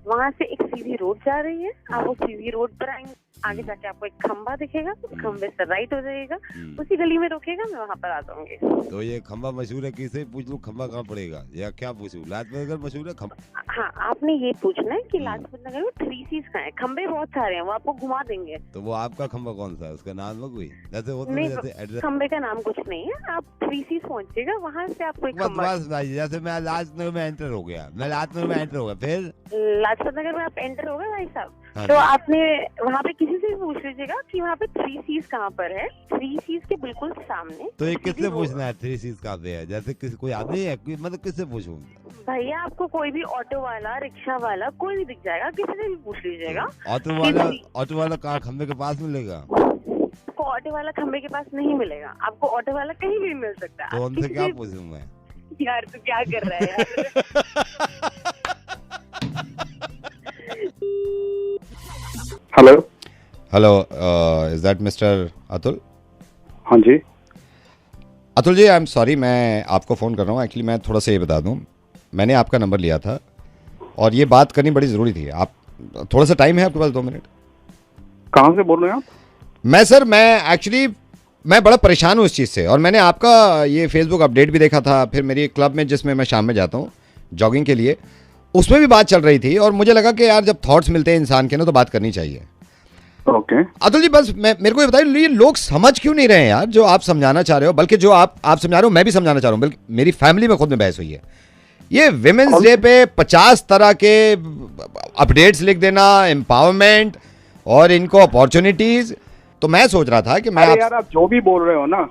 वहाँ से एक सीधी रोड जा रही है, आप वो सीधी रोड पर आएंगे, आगे जाके आपको एक खंबा दिखेगा, उस खंबे से राइट हो जाएगा, उसी गली में रोकेगा, मैं वहाँ पर आ जाऊंगी। तो ये खंबा मशहूर है, किसे पूछ लूं खंबा कहाँ पड़ेगा या क्या पूछूं? लाजपत नगर मशहूर है खंबा? हाँ, आपने ये पूछना है कि लाजपत नगर में 3 C's कहाँ है। खंबे बहुत सारे हैं, वो आपको घुमा देंगे। तो वो आपका खंबा कौन सा है, उसका नाम है कोई? जैसे वो नहीं, खंबे का नाम कुछ नहीं है, आप 3 C's पहुँचेगा, वहाँ से आपको एक खंबा। जैसे मैं लाजपत नगर में एंटर हो गया, फिर लाजपत नगर में आप एंटर हो गए भाई साहब, तो आपने वहाँ पे किसी से भी पूछ लीजिएगा कि वहाँ पे 3 C's कहाँ पर है। 3 C's के बिल्कुल सामने। तो ये किससे पूछना है 3 C's कहाँ पे है? जैसे किसी कोई आदमी है, मतलब किससे पूछूं? भैया आपको कोई भी ऑटो वाला, रिक्शा वाला कोई भी दिख जाएगा, किसी से भी पूछ लीजिएगा। ऑटो वाला कहाँ, खंबे के पास मिलेगा? आपको ऑटो वाला खंबे के पास नहीं मिलेगा, आपको ऑटो वाला कहीं भी मिल सकता है। तो उनसे क्या पूछूं मैं? यार तू क्या कर रहा है यार? Hello, is that mister Atul? हाँ जी। Atul ji, I am sorry, मैं आपको फ़ोन कर रहा हूँ। एक्चुअली मैं थोड़ा सा ये बता दूँ, मैंने आपका नंबर लिया था और ये बात करनी बड़ी ज़रूरी थी। आप थोड़ा सा टाइम है आपके पास? 2 मिनट। कहाँ से बोल रहे हैं आप? मैं बड़ा परेशान हूँ इस चीज़ से, और मैंने आपका ये फेसबुक अपडेट भी देखा था, फिर मेरी एक क्लब में जिसमें मैं शाम में जाता हूँ जॉगिंग के लिए, उसमें भी बात चल रही थी, और मुझे लगा कि यार जब थॉट्स मिलते हैं इंसान के ना तो बात करनी चाहिए। ओके अतुल जी, बस मेरे को ये बताइए, ये लोग समझ क्यों नहीं रहे हैं यार जो आप समझाना चाह रहे हो? बल्कि जो आप समझा रहे हो मैं भी समझाना चाह रहा हूँ, बल्कि मेरी फैमिली में खुद में बहस हुई है। ये विमेंस डे पे 50 तरह के अपडेट्स लिख देना, एम्पावरमेंट और इनको अपॉर्चुनिटीज, तो मैं सोच रहा था कि मैं यार आप जो भी बोल रहे हो ना,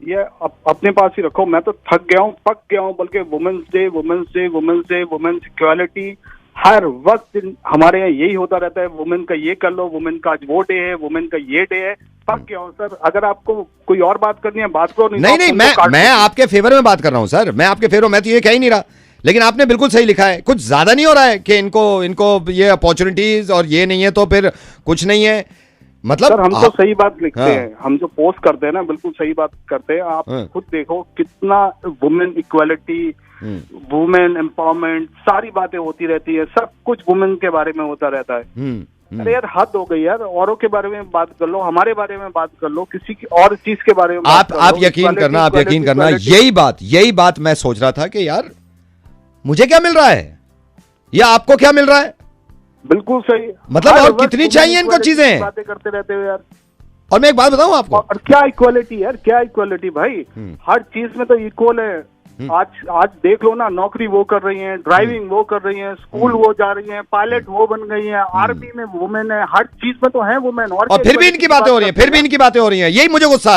ये अपने पास ही रखो। मैं तो थक गया हूँ, पक गया हूँ। बल्कि वुमेन्स डे, वुमेन्स इक्वालिटी, हर वक्त हमारे यहाँ यही होता रहता है। वुमेन का ये कर लो, वुमेन का आज वो डे है, वुमेन का ये डे है। पक गया हूँ सर। अगर आपको कोई और बात करनी है बात करो। नहीं, मैं आपके फेवर में बात कर रहा हूँ सर, मैं आपके फेवर में, मैं तो ये कह ही नहीं रहा, लेकिन आपने बिल्कुल सही लिखा है। कुछ ज्यादा नहीं हो रहा है कि इनको ये अपॉर्चुनिटीज और ये नहीं है तो फिर कुछ नहीं है? मतलब सर हम तो सही बात लिखते हैं, हम जो पोस्ट करते हैं ना बिल्कुल सही बात करते हैं। आप खुद देखो कितना वुमेन इक्वालिटी, वुमेन एम्पावरमेंट, सारी बातें होती रहती है, सब कुछ वुमेन के बारे में होता रहता है। अरे यार हद हो गई यार, औरों के बारे में बात कर लो, हमारे बारे में बात कर लो, किसी की और चीज के बारे में आप यकीन करना, यही बात मैं सोच रहा था कि यार मुझे क्या मिल रहा है या आपको क्या मिल रहा है? बिल्कुल सही। मतलब और कितनी चाहिए इनको चीजें? बातें करते रहते हो यार। और मैं एक बात बताऊं आपको, और क्या इक्वालिटी यार, क्या इक्वालिटी भाई, हर चीज में तो इक्वल है। आज देख लो ना, नौकरी वो कर रही हैं, ड्राइविंग वो कर रही हैं, स्कूल वो जा रही हैं, पायलट वो बन गई हैं, आर्मी में वुमेन है, हर चीज में तो है वुमेन। और फिर भी इनकी बातें हो रही हैं, यही मुझे गुस्सा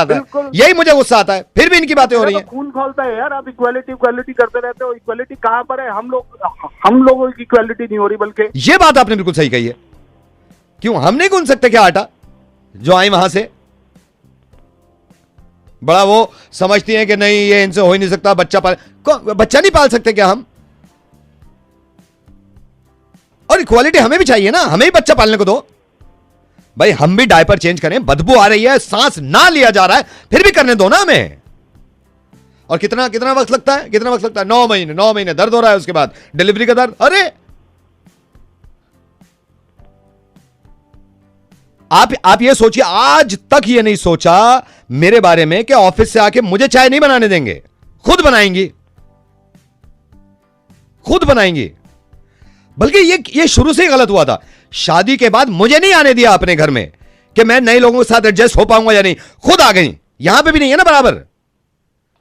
आता है, फिर भी इनकी बातें हो रही हैं। खून खोलता है यार, आप इक्वालिटी करते रहते हो। इक्वालिटी कहाँ पर है? हम लोगों की इक्वालिटी नहीं हो रही। बल्कि ये बात आपने बिल्कुल सही कही है। क्यों हम नहीं गूंथ सकते क्या आटा जो आई वहां से? बड़ा वो समझती हैं कि नहीं ये इनसे हो ही नहीं सकता, बच्चा नहीं पाल सकते क्या हम? और इक्वालिटी हमें भी चाहिए ना, हमें भी बच्चा पालने को दो भाई। हम भी डायपर चेंज करें, बदबू आ रही है, सांस ना लिया जा रहा है, फिर भी करने दो ना हमें। और कितना वक्त लगता है? 9 महीने दर्द हो रहा है, उसके बाद डिलीवरी का दर्द। अरे आप ये सोचिए, आज तक ये नहीं सोचा मेरे बारे में कि ऑफिस से आके मुझे चाय नहीं बनाने देंगे, खुद बनाएंगी। खुद बनाएंगी। बल्कि ये शुरू से ही गलत हुआ था। शादी के बाद मुझे नहीं आने दिया अपने घर में कि मैं नए लोगों के साथ एडजस्ट हो पाऊंगा या नहीं, खुद आ गई। यहां पे भी नहीं है ना बराबर।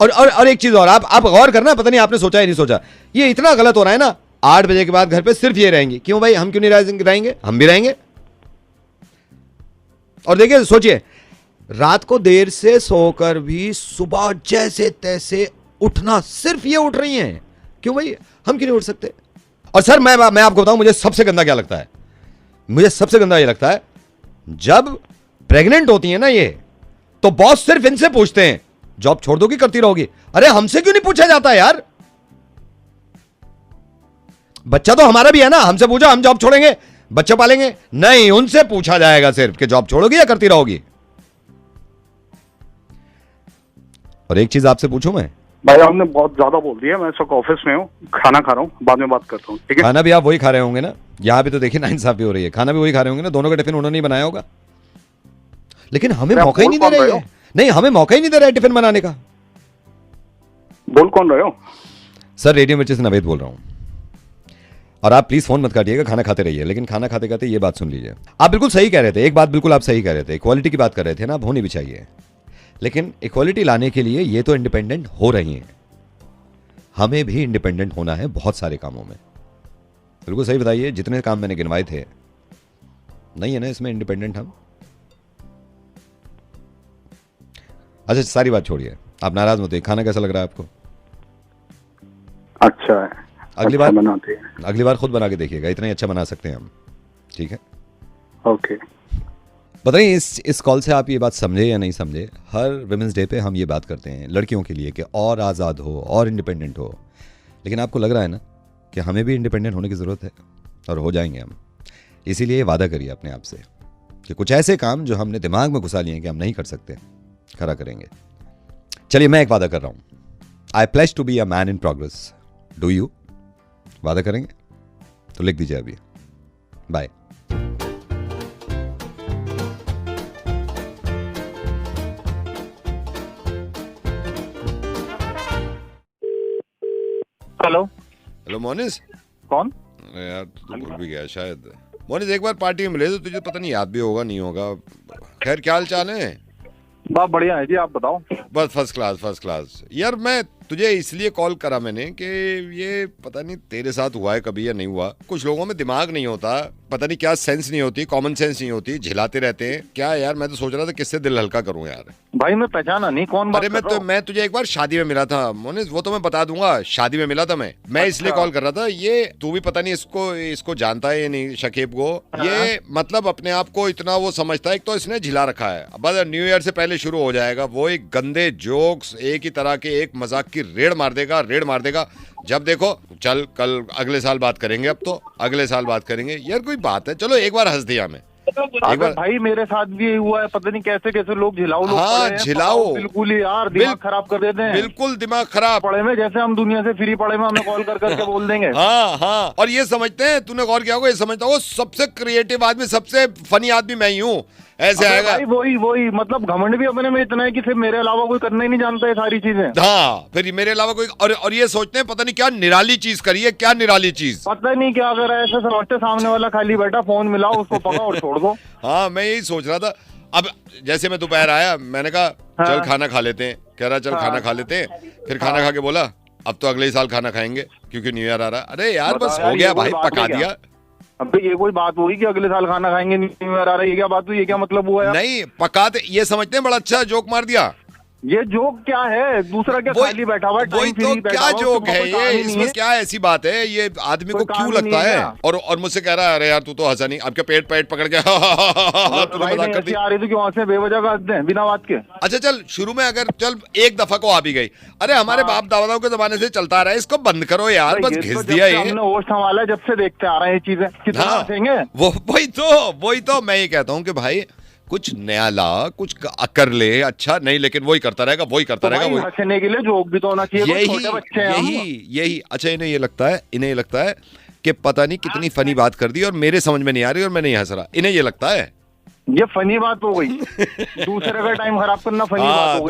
और एक चीज और, आप गौर करना, पता नहीं आपने सोचा या नहीं सोचा, ये इतना गलत हो रहा है ना। 8 बजे के बाद घर पे सिर्फ ये रहेंगी। क्यों भाई, हम क्यों नहीं रहेंगे? हम भी रहेंगे। और देखिए, सोचिए, रात को देर से सोकर भी सुबह जैसे तैसे उठना, सिर्फ ये उठ रही हैं। क्यों भाई, हम क्यों नहीं उठ सकते? और सर मैं आपको बताऊं, मुझे सबसे गंदा क्या लगता है? मुझे सबसे गंदा ये लगता है, जब प्रेग्नेंट होती है ना ये, तो बॉस सिर्फ इनसे पूछते हैं जॉब छोड़ दोगी, करती रहोगी। अरे हमसे क्यों नहीं पूछा जाता यार? बच्चा तो हमारा भी है ना, हमसे पूछा, हम जॉब छोड़ेंगे, बच्चा पालेंगे? नहीं, उनसे पूछा जाएगा सिर्फ कि जॉब छोड़ोगी या करती रहोगी। और एक चीज आपसे पूछूं मैं भाई, आपने बहुत ज्यादा बोल दिया। मैं इस वक्त ऑफिस में हूँ, खाना खा रहा हूँ, बाद में बात करता हूँ, ठीक है? खाना भी आप वही खा रहे होंगे ना? यहाँ पे तो देखिए नाइंसाफी हो रही है। खाना भी वही खा रहे होंगे ना, दोनों का टिफिन उन्होंने ही बनाया होगा। लेकिन हमें मौका ही नहीं दे रहे हैं। नहीं, हमें मौका ही नहीं दे रहा है टिफिन बनाने का। बोल कौन रहे हो? सर, रेडियो मिर्ची से नवेद बोल रहा हूँ। और आप प्लीज फोन मत काटिएगा, खाना खाते रहिए। लेकिन खाना खाते खाते ये बात सुन लीजिए। आप बिल्कुल सही कह रहे थे, एक बात बिल्कुल आप सही कह रहे थे, इक्वालिटी की बात कर रहे थे ना, आप होनी भी चाहिए। लेकिन इक्वालिटी लाने के लिए ये तो इंडिपेंडेंट हो रही हैं, हमें भी इंडिपेंडेंट होना है बहुत सारे कामों में। बिल्कुल सही बताइए, जितने काम मैंने गिनवाए थे, नहीं है ना इसमें इंडिपेंडेंट हम? अच्छा, सारी बात छोड़िए, आप नाराज मत होइए। खाना कैसा लग रहा है आपको? अच्छा है। अगली बार खुद बना के देखिएगा, इतना ही अच्छा बना सकते हैं हम, ठीक है? ओके। पता नहीं इस कॉल से आप ये बात समझे या नहीं समझे, हर विमेंस डे पे हम ये बात करते हैं लड़कियों के लिए कि और आज़ाद हो और इंडिपेंडेंट हो। लेकिन आपको लग रहा है ना कि हमें भी इंडिपेंडेंट होने की ज़रूरत है, और हो जाएंगे हम। इसीलिए वादा करिए अपने आप से कि कुछ ऐसे काम जो हमने दिमाग में घुसा लिए हैं कि हम नहीं कर सकते, खरा करेंगे। चलिए, मैं एक वादा कर रहा हूँ, I pledge to be a man in progress. Do you? वादा करेंगे? तो लिख दीजिए अभी। बाय। हेलो मोनिस। कौन? यार तू तो भूल भी गया शायद। मोनिस, एक बार पार्टी में मिले तो तुझे पता नहीं याद भी होगा नहीं होगा। खैर, क्या हाल चाल है? बहुत बढ़िया है जी, आप बताओ। बस फर्स्ट क्लास। यार मैं तुझे इसलिए कॉल करा मैंने कि ये पता नहीं तेरे साथ हुआ है कभी या नहीं हुआ, कुछ लोगों में दिमाग नहीं होता, पता नहीं क्या सेंस नहीं होती, कॉमन सेंस नहीं होती, झिलाते रहते हैं। क्या यार, मैं तो सोच रहा था किससे दिल हल्का करूं यार। भाई मैं पहचाना नहीं, कौन बात कर रहा हूं? मैं तुझे एक बार शादी में मिला था मोनिस, वो तो मैं बता दूंगा। शादी में मिला था मैं अच्छा। इसलिए कॉल कर रहा था। ये तू भी पता नहीं इसको जानता है या नहीं, शकीब को। ये मतलब अपने आप को इतना वो समझता है, एक तो इसने झिला रखा है। बस न्यू ईयर से पहले शुरू हो जाएगा वो एक गंदे जोक्स, एक ही तरह के एक मजाक की रेड़ मार देगा। जब देखो, चल कल अगले साल बात करेंगे, अब तो अगले साल बात करेंगे। यार कोई बात है, चलो एक बार हंस दिया मैं। एक बार भाई मेरे साथ भी हुआ है, पता नहीं कैसे लोग झिलाओ लोग। हाँ, झिलाओ बिल्कुल ही यार, दिमाग खराब कर देते हैं। बिल्कुल दिमाग खराब। पड़े में जैसे हम दुनिया से फ्री पड़े में हमें कॉल कर करके बोल देंगे। हाँ, और ये समझते हैं, तूने गौर किया होगा, ये समझता हो सबसे क्रिएटिव आदमी, सबसे फनी आदमी मैं ही हूँ, ऐसे आएगा। वही मतलब घमंड भी अपने में इतना है कि सिर्फ मेरे अलावा कोई करना ही नहीं जानता है सारी चीजें। हाँ, फिर मेरे अलावा कोई, और ये सोचते हैं पता नहीं क्या निराली चीज करिए, क्या निराली चीज, पता नहीं क्या अगर ऐसे समझते, सामने वाला खाली बैठा, फोन मिलाओ उसको, पकड़ो और छोड़ दो। हाँ, मैं यही सोच रहा था। अब जैसे मैं दोपहर आया, मैंने कहा चल खाना खा लेते हैं, कह रहा चल खाना खा लेते हैं। फिर खाना खा के बोला अब तो अगले ही साल खाना खाएंगे क्योंकि न्यू ईयर आ रहा है। अरे यार बस हो गया भाई, पका दिया। अब ये कोई बात हुई कि अगले साल खाना खाएंगे, न्यू ईयर आ रहा है, ये क्या बात हुई? ये क्या मतलब हुआ यार? नहीं, पकाते ये समझते हैं बड़ा अच्छा जोक मार दिया। ये जोक क्या है? दूसरा क्या खाली बैठा हुआ है, वही तो क्या जोक है ये? इसमें क्या ऐसी बात है? ये आदमी को क्यों लगता है? और मुझसे कह रहा है अरे यार तू तो हंसा नहीं, अब क्या पेट पकड़ के तूने मजाक कर दी। आ रही थी क्यों से बेवजह का हंसते हैं बिना बात के? अच्छा चल, शुरू में अगर चल एक दफा को आ भी गई, अरे हमारे बाप दादाओं के जमाने से चलता रहा है, इसको बंद करो यार, बस घिस दिया ये। हमने होश संभाला, जब से देखते आ रहे हैं ये चीजें, कितना हंसेंगे? वही तो मैं ये कहता हूँ कि भाई कुछ नया ला, कुछ कर ले, अच्छा नहीं, लेकिन वही करता रहेगा। हंसने के लिए जोक भी तो होना चाहिए, छोटे बच्चे हैं। यही अच्छा, इन्हें ये लगता है कि पता नहीं कितनी फनी बात कर दी और मेरे समझ में नहीं आ रही और मैं नहीं हंस रहा। इन्हें ये लगता है ये फनी बात हो गई। दूसरे का टाइम खराब करना फनी बात हो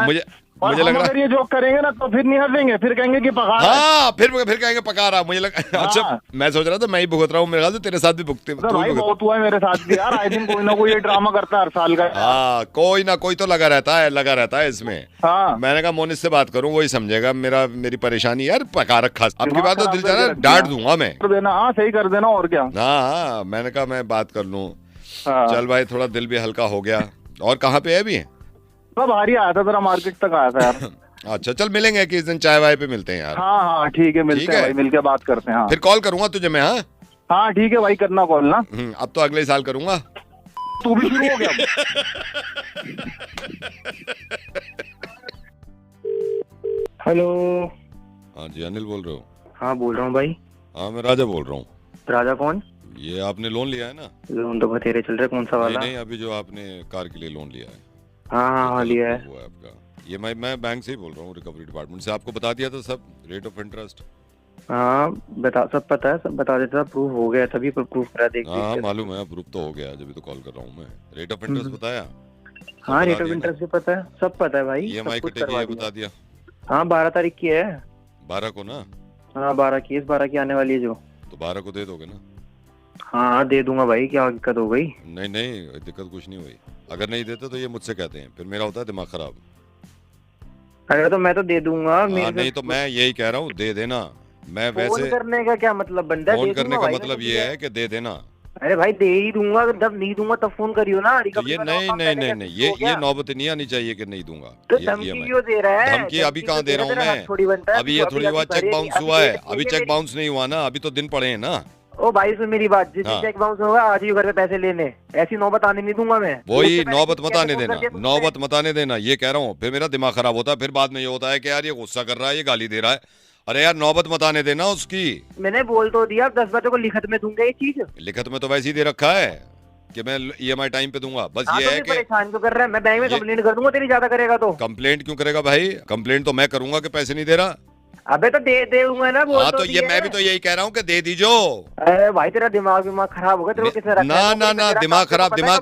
गई। और मुझे लग रहा अगर ये जोक करेंगे ना तो फिर नहीं हंसेंगे, फिर कहेंगे कि पका रहा है। हाँ फिर कहेंगे पका रहा। मुझे लगा अच्छा मैं सोच रहा था मैं ही भुगत रहा हूँ, मेरे ख्याल से तेरे साथ भी भुगते। तो भाई बहुत हुआ है मेरे साथ भी यार, आए दिन कोई ना कोई ये ड्रामा करता है हर साल का। हाँ कोई ना कोई तो लगा रहता है इसमें। हाँ मैंने कहा मोनिस से बात करूँ, वही समझेगा मेरी परेशानी। यार पका रखा, अब की बात तो दिल चाह रहा है डांट दूंगा मैं। कर देना, हाँ सही कर देना, और क्या। हाँ मैंने कहा मैं बात कर लूँ। चल भाई थोड़ा दिल भी हल्का हो गया। और कहाँ पे है अभी? बाहर ही आया था, जरा मार्केट तक आया था यार। अच्छा चल मिलेंगे किस दिन, चाय वाय पे मिलते हैं यार। हाँ हाँ ठीक है, मिलते हैं भाई, मिलके बात करते हैं। हाँ फिर कॉल करूंगा तुझे मैं। हाँ हाँ ठीक है भाई, करना कॉल ना। अब तो अगले साल करूंगा। तू भी शुरू हो गया। हेलो। हाँ जी अनिल बोल रहे हो? हाँ बोल रहा हूँ भाई। हाँ मैं राजा बोल रहा हूँ। राजा कौन? ये आपने लोन लिया है ना? लोन तो बतेरे चल रहा है, कौन सा वाला? नहीं अभी जो आपने कार के लिए लोन लिया है। हाँ लिया है। हुआ है आपका। ये मैं बैंक से ही बोल रहा हूँ, रिकवरी डिपार्टमेंट से। आपको बता दिया था सब रेट ऑफ इंटरेस्ट? हाँ सब पता है, सब बता देता। प्रूफ हो गया तभी प्रूफ करा देख। हाँ मालूम है, प्रूफ तो हो गया, जब तो कॉल कर रहा हूँ मैं। रेट ऑफ इंटरेस्ट बताया? हाँ रेट ऑफ इंटरेस्ट भी पता है, सब पता है भाई। EMI कटेगी ये बता दिया? हाँ 12 तारीख की है। 12 को ना? हाँ 12 की, इस 12 की आने वाली है जो। तो 12 को दे दोगे ना? हाँ दे दूंगा भाई, क्या दिक्कत हो गई? नहीं दिक्कत कुछ नहीं हुई। अगर नहीं देते तो ये मुझसे कहते हैं, फिर मेरा होता है दिमाग खराब। अरे तो मैं तो दे दूंगा। नहीं तो मैं यही कह रहा हूँ दे देना। मैं वैसे फोन करने का क्या मतलब बंदा? फोन करने का मतलब ये है कि दे देना। अरे भाई दे ही दूंगा, जब नहीं दूंगा तब फोन करियो ना। तो ये नहीं ये नौबत नहीं आनी चाहिए कि नहीं दूंगा। तो धमकी क्यों दे रहा है? धमकी अभी कहाँ दे रहा हूँ मैं? अभी ये थोड़ी बार चेक बाउंस हुआ है, अभी चेक बाउंस नहीं हुआ ना, अभी तो दिन पड़े हैं ना। ओ भाई सुन मेरी बात, जिस दिन चेक बाउंस होगा आज ही घर पे पैसे लेने, ऐसी नौबत आने नहीं दूंगा मैं। वही नौबत मत आने देना, नौबत मत आने देना, ये कह रहा हूँ। फिर मेरा दिमाग खराब होता है, फिर बाद में ये होता है कि यार ये गुस्सा कर रहा है, ये गाली दे रहा है। अरे यार नौबत मत आने देना उसकी। मैंने बोल तो दिया 10 बच्चों को लिखत में दूंगा ये चीज। लिखत में तो वैसे ही दे रखा है कि मैं EMI टाइम पे दूंगा। बस ये है कि परेशान क्यों कर रहा है? मैं बैंक में कंप्लेंट कर दूंगा तेरी, ज्यादा करेगा तो। कंप्लेंट क्यों करेगा भाई? कंप्लेंट तो मैं करूंगा कि पैसे नहीं दे रहा। अबे तो दे दूंगा ना। हाँ तो ये मैं भी तो यही कह रहा हूँ कि दे दीजो। अरे भाई तेरा दिमाग खराब होगा, तेरे को किसने रखा है? ना दिमाग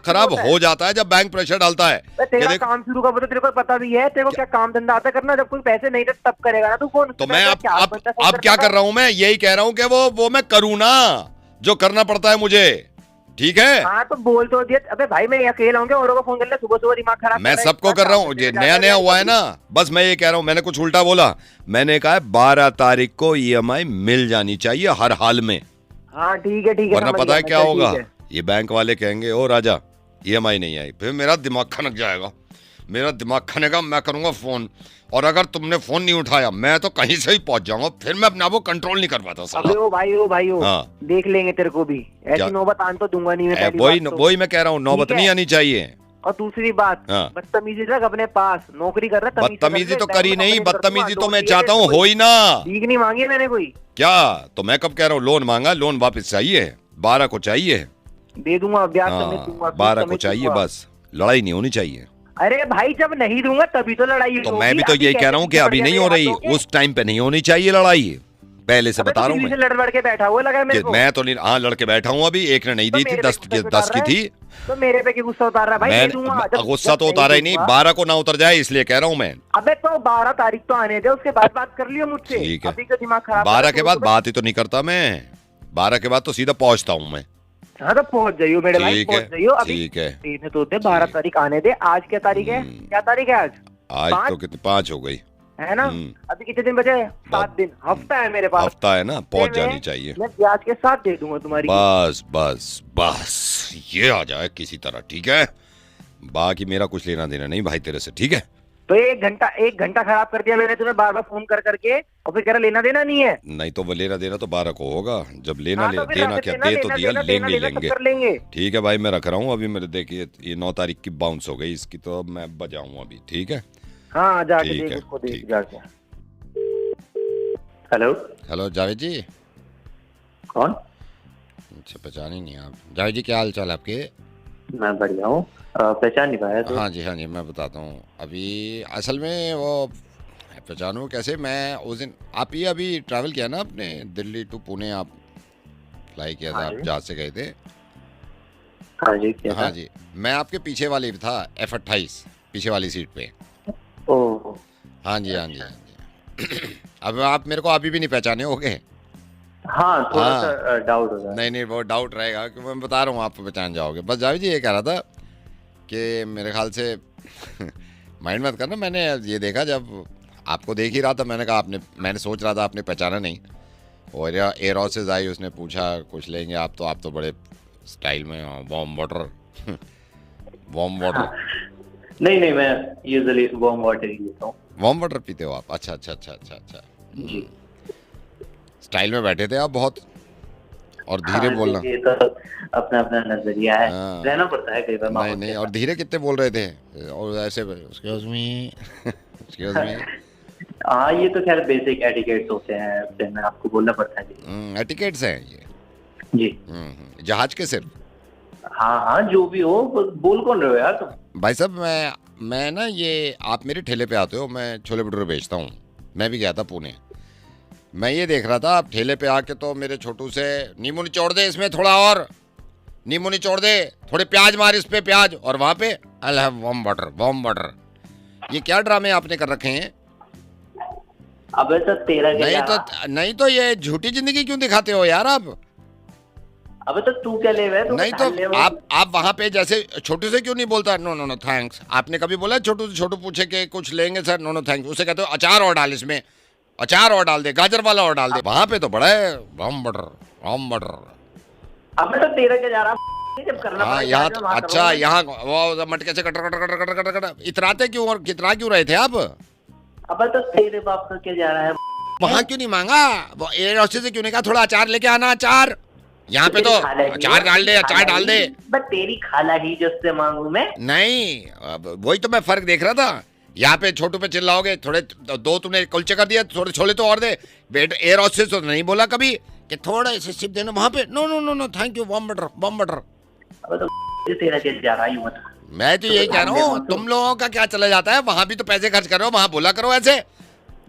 खराब हो जाता है जब बैंक प्रेशर डालता है। तेरा काम शुरू का तेरे को पता भी है, तेरे को क्या काम धंधा आता करना? जब कोई पैसे नहीं तब करेगा ना तू फोन। तो मैं अब क्या कर रहा हूँ? मैं यही कह रहा हूँ कि वो मैं करूँ ना जो करना पड़ता है मुझे, ठीक है? हाँ तो बोल तो दिया। अबे भाई मैं अकेला हूँ, औरों को फोन कर ले सुबह दिमाग खराब। मैं सबको कर रहा हूँ, नया हुआ है ना। बस मैं ये कह रहा हूँ, मैंने कुछ उल्टा बोला? मैंने कहा 12 तारीख को EMI मिल जानी चाहिए हर हाल में। हाँ ठीक है। वरना पता है क्या होगा? ये बैंक वाले कहेंगे ओ राजा EMI नहीं आई, फिर मेरा दिमाग खनक जाएगा। मेरा दिमाग खनेगा, मैं करूंगा फोन, और अगर तुमने फोन नहीं उठाया मैं तो कहीं से ही पहुंच जाऊंगा। फिर मैं अपने आप को कंट्रोल नहीं कर पाता। ओ भाई हाँ। देख लेंगे तेरे को भी, ऐसी नौबत आने तो दूंगा नहीं मैं। वही मैं कह रहा हूँ, नौबत नहीं आनी चाहिए। और दूसरी बात, बदतमीजी रख अपने पास, नौकरी कर रहा है। बदतमीजी तो करी नहीं, बदतमीजी तो मैं चाहता हूँ हो ही ना। भीख नहीं मांगी मैंने कोई। क्या? तो मैं कब कह रहा हूँ लोन मांगा? लोन वापस चाहिए, 12 को चाहिए, दे दूंगा, ब्याज समेत दूंगा। 12 को चाहिए, बस लड़ाई नहीं होनी चाहिए। अरे भाई जब नहीं दूंगा तभी तो लड़ाई होगी। तो मैं भी तो यही कह रहा हूँ कि अभी नहीं हो रही, उस टाइम पे नहीं होनी चाहिए लड़ाई। पहले से बता रहा हूँ मैं। लड़ के बैठा हुआ लगा मेरे को। मैं तो नहीं, हाँ लड़के बैठा हूँ। अभी एक ने नहीं दी थी, 10 की थी। तो मेरे पे गुस्सा उतार रहा है भाई? गुस्सा तो उतारा ही नहीं, 12 को ना उतर जाए इसलिए कह रहा हूँ मैं। अबे तो 12 तारीख तो आने दे, उसके बाद बात कर लियो मुझसे। ठीक है, अभी का दिमाग खराब। 12 के बाद बात ही तो नहीं करता मैं। 12 के बाद तो सीधा पहुंचता हूँ मैं। हाँ तो पहुंच जाइयो मेरे भाई, पहुंच जाइयो। अभी ठीक है तो 12 तारीख आने दे। आज क्या तारीख है? क्या तारीख है आज? आज तो कितनी 5 हो गई है ना? अभी कितने दिन बचे? 7 दिन, हफ्ता है मेरे पास। हफ्ता है ना, पहुंच जानी चाहिए। मैं ब्याज के साथ दे दूंगा तुम्हारी। बस ये आ जाए किसी तरह, ठीक है? बाकी मेरा कुछ लेना देना नहीं भाई तेरे से, ठीक है? तो एक घंटा खराब कर दिया मैंने तुम्हें, बार बार फोन कर करके, और फिर कह रहा लेना देना नहीं है। नहीं तो वो लेना देना तो 12 को होगा। जब देना क्या दे तो दिया, लेंगे। ठीक है भाई मैं रख रहा हूँ अभी। मेरे देखिए ये 9 तारीख की बाउंस हो गई, इसकी तो मैं बजाऊँ अभी, ठीक है? हाँ जाके देख उसको, देख जाके। हेलो जावेद जी। कौन? अच्छा पहचान ही नहीं आप। जावेद जी क्या हाल चाल आपके? मैं बढ़िया हूँ, पहचान नहीं पाया तो? हाँ जी मैं बताता हूँ। अभी असल में वो पहचानो कैसे, मैं उस दिन आप ये अभी ट्रैवल किया ना आपने, दिल्ली टू पुणे आप फ्लाई किया था, आप जहाज से गए थे? हाँ जी मैं आपके पीछे वाली था, F28 पीछे वाली सीट पे। हाँ जी हाँ जी हाँ जी। अब आप मेरे को अभी भी नहीं पहचाने होगे? हाँ थोड़ा सा डाउट हो रहा है। नहीं नहीं वो डाउट रहेगा कि मैं बता रहा हूँ, आप पहचान जाओगे। बस जावेद जी ये कह रहा था कि मेरे ख्याल से माइंड मत करना, मैंने ये देखा जब आपको देख ही रहा था, मैंने सोच रहा था आपने पहचाना नहीं, और एयर हॉस्टेस आई, उसने पूछा कुछ लेंगे आप तो बड़े स्टाइल में वार्म वाटर वार्म वाटर। नहीं मैं यूजुअली वार्म वाटर ही लेता हूँ। वार्म वाटर पीते हो आप? अच्छा अच्छा अच्छा अच्छा अच्छा जी। स्टाइल में बैठे थे आप बहुत, और धीरे बोलना। ये तो अपना अपना नजरिया है, रहना पड़ता है कई बार। नहीं और धीरे कितने बोल रहे थे, और ऐसे एक्सक्यूज मी एक्सक्यूज मी। हाँ ये तो खैर बेसिक एटिकेट्स होते हैं, जिनमें आपको बोलना पड़ता है। एटिकेट्स हैं ये जी। जहाज के सिर्फ? हाँ जो भी हो, बोल कौन रहे हो यार तुम? भाई साहब मैं ना, ये आप मेरे ठेले पे आते हो, मैं छोले भटूरे बेचता हूँ। मैं भी गया था पुणे, मैं ये देख रहा था आप ठेले पे आके तो मेरे छोटू से नींबू निचोड़ दे, इसमें थोड़ा और नींबू निचोड़ दे, थोड़े प्याज मार इस पे प्याज, और वहाँ पे आई हैव वार्म वाटर। ये क्या ड्रामे आपने कर रखे हैं? अबे तो तेरा क्या नहीं तो ये झूठी जिंदगी क्यों दिखाते हो यार आप? अबे तो तू क्या ले रहा है? नहीं तो आप वहाँ पे जैसे छोटू से क्यों नहीं बोलता नो थैंक्स? आपने कभी बोला छोटू पूछे कि कुछ लेंगे सर? No thanks. उसे कहते हो अचार और डाल, इसमें अचार और डाल दे, गाजर वाला और डाल दे। वहाँ पे तो बड़ा है वार्म वाटर। अबे तो तेरा क्या जा रहा है जब करना हाँ यहाँ तो अच्छा, यहाँ वो मटके से कटर इतराते क्यों, और कितना क्यों रहे थे आप? अबे तो तेरे बाप का क्या जा रहा है? वहाँ क्यों नहीं मांगा? वो एयर हॉस्टेस से क्यों नहीं कहा थोड़ा अचार लेके आना? अचार यहाँ पे तो अचार डाल दे, अचार डाल दे। बस तेरी खाला ही जिससे मांगू मैं? नहीं वही तो मैं फर्क देख रहा था। यहाँ पे छोटू पे चिल्लाओगे, थोड़े दो तुमने कुलचे कर दिया, थोड़े छोले तो और दे। बेट एयर हॉस्टेस तो नहीं बोला कभी कि थोड़ा ऐसे सिप देना वहाँ पे? No thank you warm water. अबे तो तेरा क्या जा रहा है, यूं बता। मैं तो यही कह रहा हूँ, तुम लोगों का क्या चला जाता है? वहाँ भी तो पैसे खर्च कर रहे हो, वहाँ बोला करो ऐसे,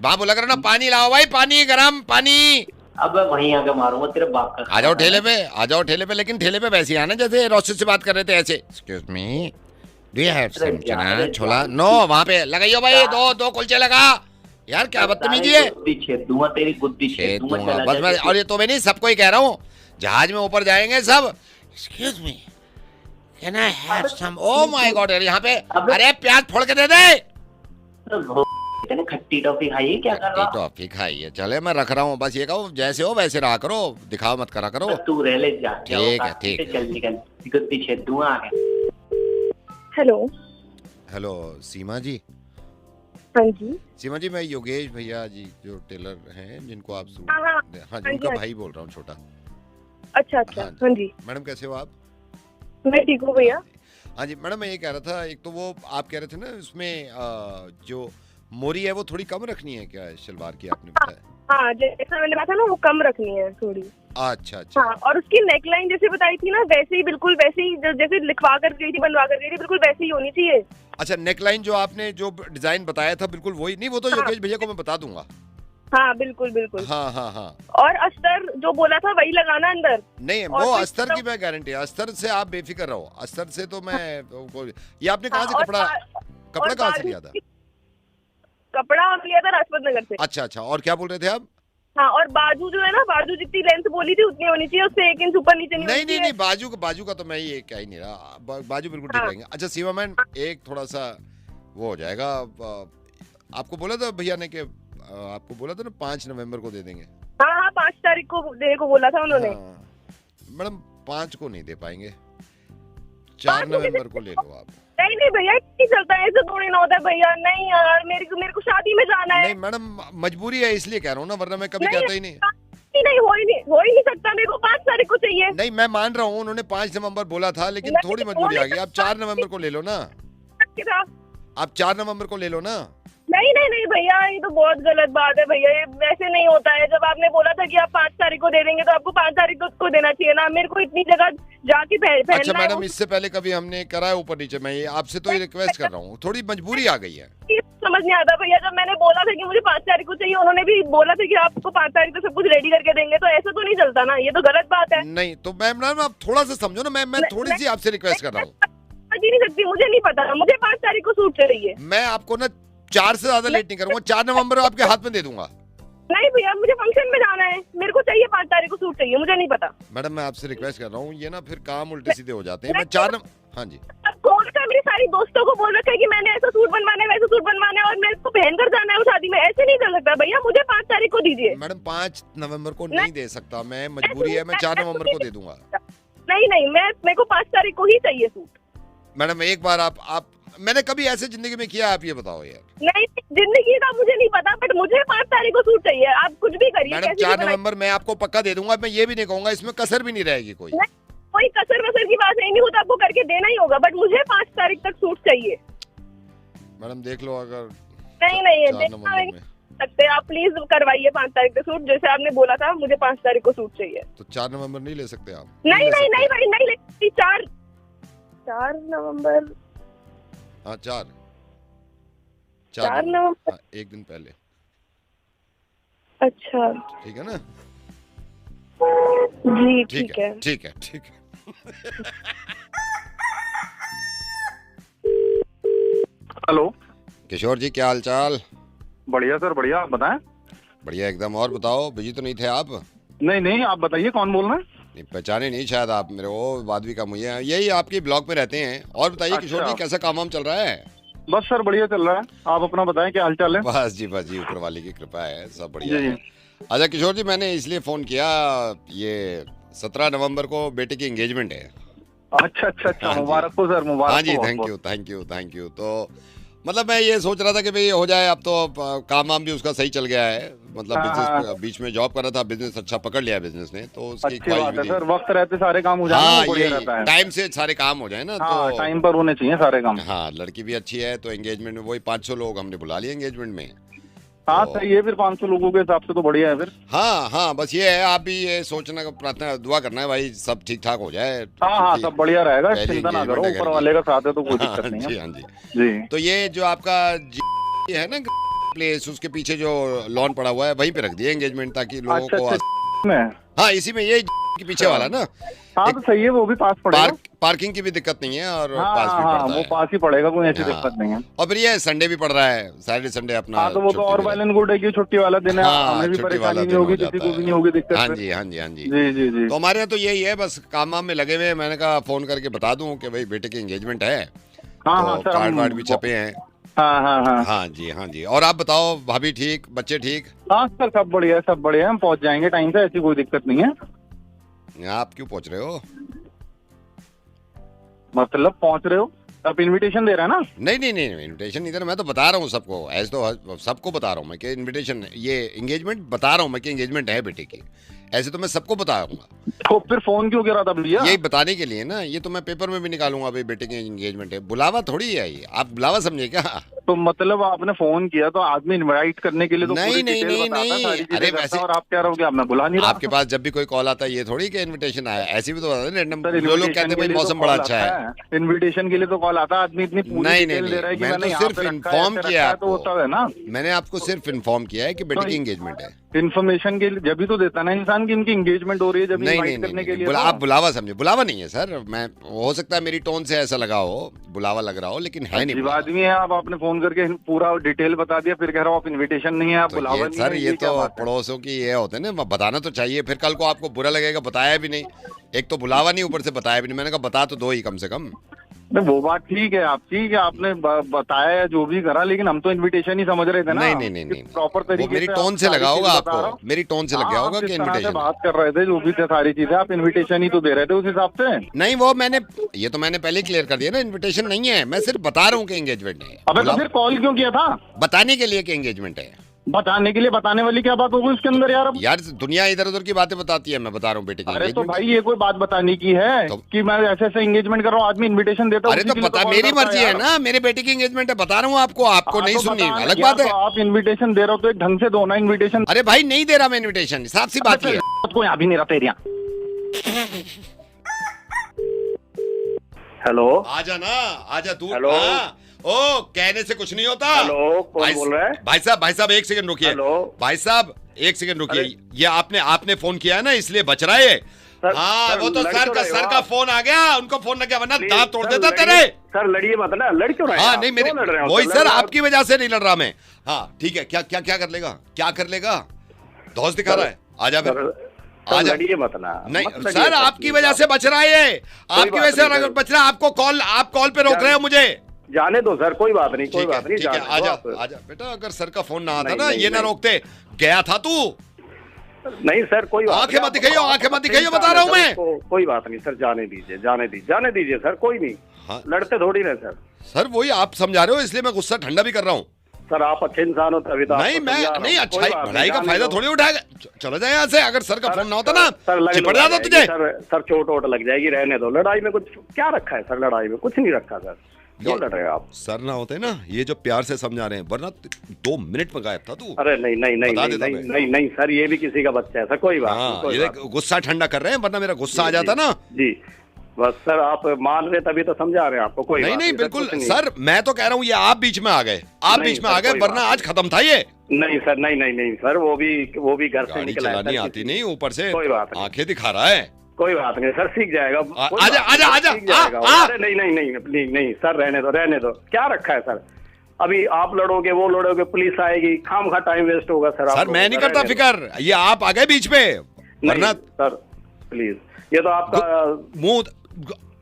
वहाँ बोला करो ना पानी लाओ भाई, पानी गरम पानी। अब वहीं आके मारूंगा तेरे बाप का। आ जाओ ठेले पे, लेकिन ठेले पे वैसे ही आना जैसे रोस्टेड से बात कर रहे थे ऐसे। Excuse me, do you have some chana chhola? No, वहाँ पे लगाइयो भाई, दो कुलचे लगा। यार क्या बदतमीजी है। तेरी गुद्दी छेद दूंगा बस मैं, और ये तो मैं नहीं, सबको ही कह रहा हूँ, जहाज में ऊपर जाएंगे सब। Excuse me, can I have some? Oh my god यार, यहाँ पे अरे प्याज फोड़ के दे दे। खट्टी टॉफी खाई, क्या कर रहा? टॉफी खाई है, चले मैं रख रहा हूँ। बस ये कहो जैसे हो वैसे रहा करो, दिखाओ मत करा करो। तू रह ले जा। ठीक है चल निकल, गुद्दी छेद दूंगा आगे। हेलो सीमा जी। हाँ जी सीमा जी, मैं योगेश भैया जी जो टेलर हैं जिनको आप हाँ जी उनका भाई बोल रहा हूँ, छोटा। अच्छा हाँ जी। मैडम कैसे हो आप? मैं ठीक हूँ भैया। हाँ जी मैडम, मैं ये कह रहा था, एक तो वो आप कह रहे थे ना उसमें जो मोरी है वो थोड़ी कम रखनी है क्या शलवार की, आपने बताया? हाँ जैसा मैंने बताया ना, वो कम रखनी है थोड़ी। अच्छा। हाँ, और उसकी नेकलाइन जैसे बताई थी ना, वैसे ही बिल्कुल वैसे ही जैसे लिखवा कर गई थी, बनवा कर गई थी, बिल्कुल वैसे ही होनी चाहिए। अच्छा, नेकलाइन जो आपने जो डिजाइन बताया था बिल्कुल वही? नहीं वो तो योगेश भैया को मैं बता दूंगा। हाँ बिल्कुल। हाँ। और अस्तर जो बोला था वही लगाना अंदर। नहीं वो अस्तर की मैं गारंटी है, अस्तर से आप बेफिक्र रहो, अस्तर से तो मैं ये आपने कहाँ से कपड़ा कहाँ से लिया था? कपड़ा हम लिया था लाजपत नगर से। अच्छा, और क्या बोल रहे थे आप? हाँ, और बाजू जो है ना, बाजू जितनी लेंथ बोली थी उतनी होनी चाहिए, उससे 1 इंच ऊपर नीचे नहीं, बाजू का तो मैं ये क्या ही नहीं रहा, बाजू बिल्कुल ठीक रहेंगे। अच्छा सीमा मैन, एक थोड़ा सा वो हो जाएगा, आपको बोला था भैया ने कि आपको बोला था ना 5 नवंबर को दे देंगे। हाँ 5 तारीख को देने को बोला था उन्होंने। मैडम 5 को नहीं दे पाएंगे, 4 नवंबर को ले लो आप। नहीं भैया, नहीं चलता है, ऐसे थोड़ी ना होता है भैया। नहीं यार, मेरे को शादी में जाना है। नहीं मैडम, मजबूरी है इसलिए कह रहा हूँ ना, वरना मैं कभी कहता ही नहीं। नहीं हो ही नहीं सकता, मेरे को 5 तारीख को चाहिए। नहीं मैं मान रहा हूँ, उन्होंने 5 नवंबर बोला था, लेकिन थोड़ी मजबूरी आ गई। आप 4 नवंबर को ले लो ना, आप 4 नवंबर को ले लो ना। नहीं भैया, ये तो बहुत गलत बात है भैया, ये वैसे नहीं होता है। जब आपने बोला था कि आप 5 तारीख को दे देंगे तो आपको 5 तारीख को देना चाहिए ना। मेरे को इतनी जगह जाके पहनना है। अच्छा मैडम, इससे पहले कभी हमने करा है ऊपर नीचे? मैं आपसे तो ये रिक्वेस्ट कर रहा हूँ, थोड़ी मजबूरी आ गई है। समझ नहीं आता भैया, जब मैंने बोला था कि मुझे 5 तारीख को चाहिए, उन्होंने भी बोला था कि आपको 5 तारीख को सब कुछ रेडी करके देंगे, तो ऐसा तो नहीं चलता ना, ये तो गलत बात है। नहीं तो मैम आप थोड़ा सा समझो ना, मैं थोड़ी सी आपसे रिक्वेस्ट कर रहा हूँ। नहीं सकती, मुझे नहीं पता, मुझे 5 तारीख को सूट चाहिए। मैं आपको ना 4 से ज्यादा लेट नहीं करूंगा, 4 नवंबर आपके हाथ में दे दूंगा। नहीं भैया, मुझे फंक्शन में जाना है, मेरे को चाहिए 5 तारीख को सूट चाहिए, मुझे नहीं पता। मैडम मैं आपसे रिक्वेस्ट कर रहा हूँ, ये ना फिर काम उल्टे सीधे हो जाते हैं। मैं 4 हाँ जी। अब कौन का मेरी सारी दोस्तों को बोल रखा है कि मैंने ऐसा सूट बनवाना है, वैसा सूट बनवाना है, और मेरे को पहन कर जाना है वो शादी में, ऐसे नहीं चल सकता भैया। मुझे 5 तारीख को दीजिए। मैडम 5 नवंबर को नहीं दे सकता मैं, मजबूरी है, मैं 4 नवंबर को दे दूंगा। नहीं, मेरे को 5 तारीख को ही चाहिए सूट। मैडम एक बार आप मैंने कभी ऐसे जिंदगी में किया, आप ये बताओ यार। नहीं, जिंदगी का मुझे नहीं पता, बट मुझे 5 तारीख को सूट चाहिए। आप कुछ भी करिए। मैडम 4 नवंबर मैं आपको पक्का दे दूंगा, मैं ये भी नहीं कहूंगा, इसमें कसर भी नहीं रहेगी कोई। कोई कसर वसर की बात नहीं, वो तो आपको करके देना ही होगा, बट मुझे 5 तारीख तक सूट चाहिए। मैडम देख लो, अगर नहीं सकते आप, प्लीज करवाइए 5 तारीख तक सूट, जैसे आपने बोला था मुझे 5 तारीख को सूट चाहिए। तो 4 नवंबर नहीं ले सकते आप? नहीं भाई, नहीं ले सकती। 4 नवंबर। हाँ 4 नवंबर, हाँ, एक दिन पहले। अच्छा ठीक है ना जी, ठीक है। ठीक है। हेलो किशोर जी, क्या हाल चाल? बढ़िया सर, बढ़िया। आप बताएं। बढ़िया एकदम। और बताओ, बिजी तो नहीं थे आप? नहीं, आप बताइए कौन बोल रहे हैं? नहीं, पहचाने नहीं शायद आप मेरे को, बात भी कम हुई है। यही आपकी ब्लॉग पे रहते हैं। और बताइए अच्छा। किशोर जी, कैसा काम वाम चल रहा है? बस सर बढ़िया चल रहा है, आप अपना बताएं क्या हाल चाल है? बस जी ऊपर वाले की कृपा है, सब बढ़िया जी। है। अच्छा किशोर जी, मैंने इसलिए फोन किया, ये 17 नवंबर को बेटे की एंगेजमेंट है। अच्छा, मुबारक हो सर, मुबारक। हाँ जी, थैंक यू। तो मतलब मैं ये सोच रहा था कि भाई हो जाए, अब तो काम वाम भी उसका सही चल गया है, मतलब बिजनेस बीच में जॉब कर रहा था, बिजनेस अच्छा पकड़ लिया बिजनेस ने, तो उसकी बात है सर, वक्त रहते सारे काम हो जाए। हाँ, ये टाइम से सारे काम हो जाए ना, तो टाइम पर होने चाहिए सारे काम। हाँ, लड़की भी अच्छी है, तो एंगेजमेंट में वही 500 लोग हमने बुला लिए एंगेजमेंट में। हाँ सही है, फिर 500 लोगों के हिसाब से तो बढ़िया है फिर। हाँ, बस ये है, आप भी ये सोचना का प्रार्थना दुआ करना है भाई, सब ठीक ठाक हो जाए। हाँ, सब बढ़िया रहेगा, चिंता ना करो, ऊपर वाले का साथ है तो कोई दिक्कत नहीं है। हाँ जी। तो ये जो आपका है ना प्लेस, उसके पीछे जो लॉन पड़ा हुआ है, वहीं पे रख दिया एंगेजमेंट, ताकि लोगों को हाँ, इसी में ये के पीछे वाला ना। हाँ तो सही है, वो भी पास पड़ेगा। पार्किंग की भी दिक्कत नहीं है, और पास भी पड़ता है। वो पास ही पड़ेगा, कोई ऐसी दिक्कत नहीं है। और फिर ये संडे भी पड़ रहा है, सैटरडे संडे अपना। हाँ, तो वो तो और वेल एंड गुड है कि छुट्टी वाला दिन है, हमें भी परेशानी नहीं होगी, किसी को भी नहीं होगी दिक्कत। हाँ जी। जी। तो हमारे यहाँ तो यही है, बस काम वाम में लगे हुए। मैंने कहा फोन करके बता दूं कि भाई बेटे की एंगेजमेंट है, कार्ड वार्ड भी छपे हैं। हाँ जी। और आप बताओ, भाभी ठीक, बच्चे ठीक? हाँ सर, सब बढ़िया, हम पहुँच जाएंगे टाइम से, ऐसी कोई दिक्कत नहीं है। आप क्यों पहुँच रहे हो? मतलब पहुँच रहे हो, आप इनविटेशन दे रहे हैं ना? नहीं, इनविटेशन नहीं दे रहा, मैं तो बता रहा हूँ सबको, ऐसे तो सबको बता रहा हूँ मैं कि इनविटेशन, ये एंगेजमेंट बता रहा हूँ मैं कि एंगेजमेंट है बेटे की, ऐसे तो मैं सबको बताऊंगा। तो फिर फोन क्यों करा था भैया? यही बताने के लिए ना, ये तो मैं पेपर में भी निकालूंगा, भाई बेटे की एंगेजमेंट है। बुलावा थोड़ी है ये, आप बुलावा समझे क्या? तो मतलब आपने फोन किया तो आदमी इन्वाइट करने के लिए तो नहीं। अरे वैसे, और आप क्या रहोगे, आप मैं बुला नहीं रहा। आपके पास जब भी कोई कॉल आता है, ये थोड़ी कि इन्विटेशन आया, ऐसे भी तो रैंडम लोग कहते हैं मौसम बड़ा अच्छा है, इन्विटेशन के लिए तो कॉल आता है, आदमी इतनी नहीं, मैंने तो सिर्फ इन्फॉर्म किया है, मैंने आपको सिर्फ इन्फॉर्म किया है कि बेटे की एंगेजमेंट है। इन्फॉर्मेशन के लिए जब भी तो देता ना इंसान की इनकी एंगेजमेंट हो रही है, जब इनवाइट करने के लिए। आप बुलावा समझे, बुलावा नहीं है सर, मैं हो सकता है मेरी टोन से ऐसा लगा हो, बुलावा लग रहा हो, लेकिन है नहीं। आदमी है आप, आपने फोन करके पूरा डिटेल बता दिया, फिर कह रहा हूँ आप इन्विटेशन नहीं है, आप बुलावा नहीं है। सर ये तो पड़ोसों की ये होते हैं ना, बताना तो चाहिए, फिर कल को आपको बुरा लगेगा, बताया भी नहीं। एक तो बुलावा नहीं, ऊपर से बताया भी नहीं। मैंने कहा बता तो दो ही कम से कम। वो बात ठीक है, आपने बताया जो भी करा, लेकिन हम तो इनविटेशन ही समझ रहे थे ना। नहीं प्रॉपर तरीके मेरी टोन से लगा होगा आपको, मेरी टोन से लग गया होगा कि इनविटेशन। बात कर रहे थे जो भी थे सारी चीजें, आप इनविटेशन ही तो दे रहे थे उस हिसाब से। नहीं, वो मैंने पहले क्लियर कर दिया ना, इनविटेशन नहीं है, मैं सिर्फ बता रहा हूँ कि एंगेजमेंट है। अबे तो फिर कॉल क्यों किया था? बताने के लिए कि एंगेजमेंट है। बताने के लिए, बताने वाली क्या बात होगी इसके अंदर यार? यार दुनिया इधर उधर की बातें बताती है, मैं बता रहा हूँ बेटे की। अरे तो भाई ये कोई बात बताने की है कि मैं ऐसे एंगेजमेंट कर रहा हूँ, आदमी इनविटेशन देता है। अरे तो पता, मेरी मर्जी है ना, मेरे बेटे की एंगेजमेंट है, बता रहा हूँ आपको, आपको नहीं सुननी अलग बात है। आप इन्विटेशन दे रहे हो तो एक ढंग से दो ना इन्विटेशन। अरे भाई नहीं दे रहा मैं इन्विटेशन, साफ सी बात है। कोई यहाँ भी नहीं रहता एरिया। हेलो, आजा ना, आजा तू। हेलो, ओ कहने से कुछ नहीं होता। हेलो, कौन बोल रहा है? भाई साहब एक सेकंड रुकिए। भाई साहब एक सेकंड रुकिए, ये आपने फोन किया है ना, इसलिए बच रहा है। हाँ वो तो सर का फोन आ गया, उनको फोन लग गया, वरना दांत तोड़ देता तेरे। सर लड़िए मत ना, लड़ क्यों रहे? हाँ नहीं मेरे वही सर, आपकी वजह से नहीं लड़ रहा मैं। हाँ ठीक है, क्या क्या क्या कर लेगा, क्या कर लेगा? धौस दिखा रहा है, आजा फिर, आजा। लड़िए मत ना। नहीं सर, आपकी वजह से बच रहा है ये, आपकी वजह से बच रहा है। आप कॉल पे रोक रहे हो मुझे। जाने दो सर, कोई बात नहीं, कोई बात नहीं। ठीक है, आजा बेटा। अगर सर का फोन ना आता ना, ये ना रोकते, गया था तू। नहीं सर, कोई आंखें मत दिखाइयो, बता रहा हूँ मैं। कोई बात नहीं सर, जाने दीजिए सर, कोई नहीं। हाँ? लड़ते थोड़ी रहे सर। सर वही आप समझा रहे हो, इसलिए मैं गुस्सा ठंडा भी कर रहा हूँ। सर आप अच्छे इंसान हो तभी तो। नहीं मैं नहीं, अच्छाई भलाई का फायदा थोड़ी उठाएगा। चला जाए यहाँ से, अगर सर का फोन ना होता ना चिपट जाता तुझे। सर चोट वोट लग जाएगी, रहने दो। लड़ाई में कुछ क्या रखा है सर? लड़ाई में कुछ नहीं रखा सर, क्यों लड़ रहे हो आप? सर ना होते ना, ये जो प्यार से समझा रहे हैं, वरना 2 मिनट में गायब था तू। अरे नहीं सर, ये भी किसी का बच्चा है सर, कोई बात नहीं। गुस्सा ठंडा कर रहे हैं, वरना मेरा गुस्सा आ जाता ना जी। बस सर आप मान रहे तभी तो समझा रहे हैं आपको। कोई नहीं बिल्कुल सर, मैं तो कह रहा हूँ ये आप बीच में आ गए, वरना आज खत्म था ये। नहीं सर, नहीं सर, वो भी घर से निकला है, नहीं आती नहीं, ऊपर से कोई बात आंखें दिखा रहा है। कोई बात नहीं सर, सीख जाएगा। आजा। नहीं सर, रहने दो। क्या रखा है सर? अभी आप लड़ोगे, वो लड़ोगे, पुलिस आएगी, खामखा टाइम वेस्ट होगा सर। सर मैं नहीं करता फिक्र, ये आप आ गए बीच में, वरना सर प्लीज, ये तो आपका मुंह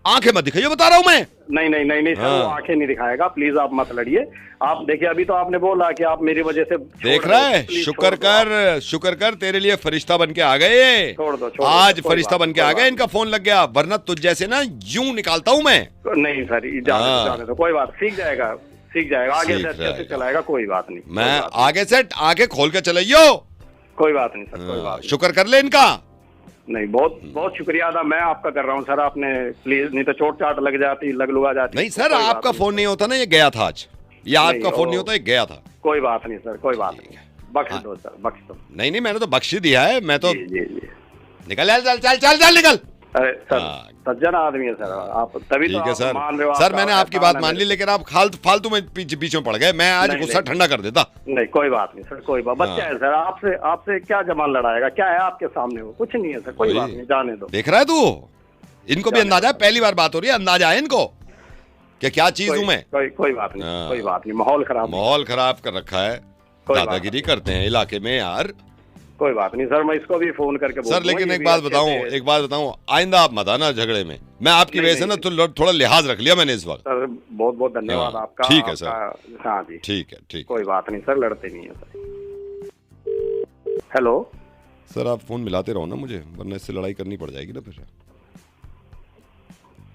आंखें मत दिखाइए, बता रहा हूँ मैं। नहीं सर, वो आंखें नहीं दिखाएगा, प्लीज आप मत लड़िए। आप देखिए, अभी तो आपने बोला कि आप मेरी वजह से देख रहा है। शुक्र कर तेरे लिए फरिश्ता बन के आ गए। छोड़ दो आज फरिश्ता बन के आ गए, इनका फोन लग गया, वरना तुझ जैसे ना यूं निकालता हूँ मैं। नहीं सर, जाने दो, कोई बात, सीख जाएगा आगे से अच्छे से चलाएगा, कोई बात नहीं। मैं आगे से आगे खोल के चलाइयो, कोई बात नहीं सर, कोई बात। शुक्र कर ले इनका। नहीं, बहुत शुक्रिया अदा मैं आपका कर रहा हूँ सर, आपने प्लीज, नहीं तो चोट चाट लग जाती, लुगा जाती। नहीं सर, आपका फोन नहीं होता ना, ये गया था आज। ये आपका फोन नहीं होता, ये गया था। कोई बात नहीं सर, कोई बात नहीं, बख्श दो सर, बख्श दो। नहीं मैंने तो बख्श दिया है, मैं तो निकल चल निकल। अरे सर, सज्जन आदमी है सर आप, तभी तो सर मान रहे हो। सर मैंने आपकी बात मान ली, लेकिन आप फालतू में बीच में पड़ गए। मैं आज गुस्सा ठंडा कर देता। नहीं कोई बात नहीं सर, कोई बात। बच्चा है सर, आपसे क्या जमान लड़ाएगा? क्या है आपके सामने? वो कुछ नहीं है सर, कोई बात नहीं, जाने दो। देख रहा है तू, इनको भी अंदाजा है, पहली बार बात हो रही है, अंदाजा है इनको कि क्या चीज हूँ मैं। कोई बात नहीं, माहौल खराब कर रखा है, दादागिरी करते हैं इलाके में यार। कोई बात नहीं सर, मैं इसको भी फोन करके सर, लेकिन एक बात बताऊं, आइंदा आप मत आना झगड़े में। मैं आपकी वजह से ना तो थोड़ा लिहाज रख लिया मैंने इस वक्त। सर बहुत धन्यवाद आपका। ठीक है सर, हाँ जी, ठीक है। कोई बात नहीं सर, लड़ते नहीं है सर। हेलो सर, आप फोन मिलाते रहो ना मुझे, वरना इससे लड़ाई करनी पड़ जाएगी ना फिर।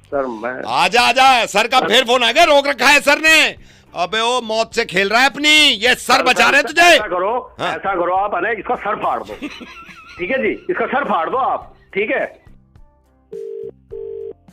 सर मैं आजा। सर का फिर फोन आ गया, रोक रखा है सर ने। अबे वो मौत से खेल रहा है अपनी, ये सर बचा रहे तुझे। ऐसा करो आप, है इसका सर फाड़ दो। ठीक है जी, इसका सर फाड़ दो आप, ठीक है।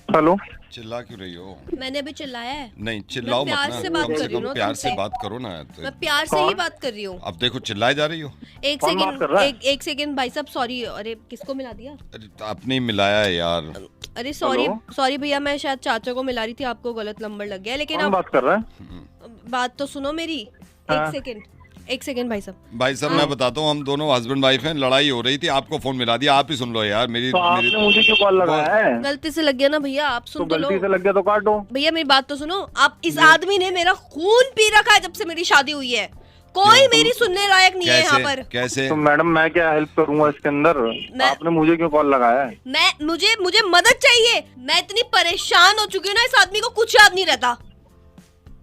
हेलो, चिल्ला क्यों रही हो? मैंने अभी चिल्लाया है? नहीं चिल्लाओ मत ना, प्यार से बात कर रही हूँ, प्यार से बात करो ना। मैं प्यार से ही बात कर रही हूँ। अब देखो चिल्लाए जा रही हो। एक सेकंड भाई साहब, सॉरी। अरे किसको मिला दिया? आपने ही मिलाया है यार। अरे सॉरी भैया, मैं शायद चाचा को मिला रही थी, आपको गलत नंबर लग गया। लेकिन अब बात कर रहा है, बात तो सुनो मेरी। एक सेकंड भाई साहब, मैं बताता हूँ, हम दोनों हस्बैंड वाइफ हैं, लड़ाई हो रही थी, आपको फोन मिला दिया, आप ही सुन लो यार। आपने मुझे क्यों कॉल लगाया है? गलती से लग गया ना भैया, आप सुन तो लो। गलती से लग गया तो काट दो भैया, मेरी बात तो सुनो। आप इस आदमी ने मेरा खून पी रखा है जब से मेरी शादी हुई है। कोई मेरी सुनने लायक नहीं है यहाँ पर। कैसे? तो मैडम मैं क्या हेल्प करूँगा इसके अंदर? आपने मुझे क्यों कॉल लगाया है? मुझे मदद चाहिए। मैं इतनी परेशान हो चुकी हूँ ना, इस आदमी को कुछ याद नहीं रहता।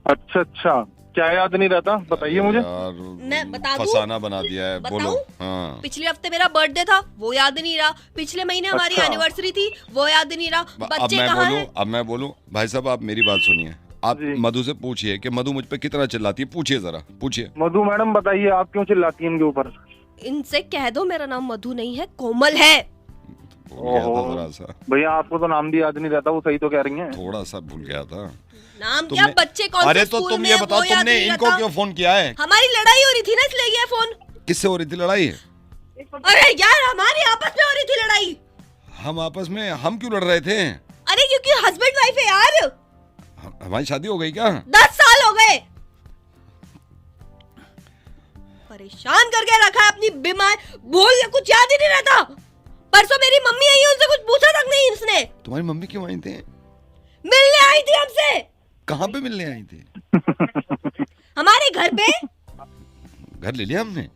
अच्छा, क्या याद नहीं रहता? बताइए मुझे। मैं बता दूं? फसाना बना दिया है, बोलो। हाँ। पिछले हफ्ते मेरा बर्थडे था, वो याद नहीं रहा। पिछले महीने हमारी एनिवर्सरी थी, वो याद नहीं रहा। बच्चे कहाँ हैं? अब मैं बोलूं, भाई साहब आप मेरी बात सुनिए। आप मधु से पूछिए कि मधु मुझ पे कितना चिल्लाती है, पूछिए जरा, पूछिए। मधु मैडम बताइए, आप क्यों चिल्लाती हैं इनके ऊपर? इनसे कह दो मेरा नाम मधु नहीं है, कोमल है। भैया आपको तो नाम भी याद नहीं रहता, वो सही तो कह रही हैं। थोड़ा सा भूल गया था नाम। क्या बच्चे कौन से अरे तो तुम ये बताओ, तुमने इनको क्यों फोन किया है? हमारी लड़ाई हो रही थी ना, इसलिए किया फोन। किससे हो रही थी लड़ाई? अरे यार, हमारी आपस में हो रही थी लड़ाई। हम आपस में? हम क्यों लड़ रहे थे? अरे क्योंकि हस्बैंड वाइफ है यार। हमारी शादी हो गई क्या? 10 साल हो गए। परेशान करके रखा है अपनी बीमार, बोल कुछ याद ही नहीं रहता। परसों मेरी मम्मी आई, उनसे कुछ पूछा तक नहीं इसने। तुम्हारी मम्मी क्यों आई थी? मिलने आई थी हमसे। कहाँ पे मिलने आई थी? हमारे घर पे। घर ले लिया हमने?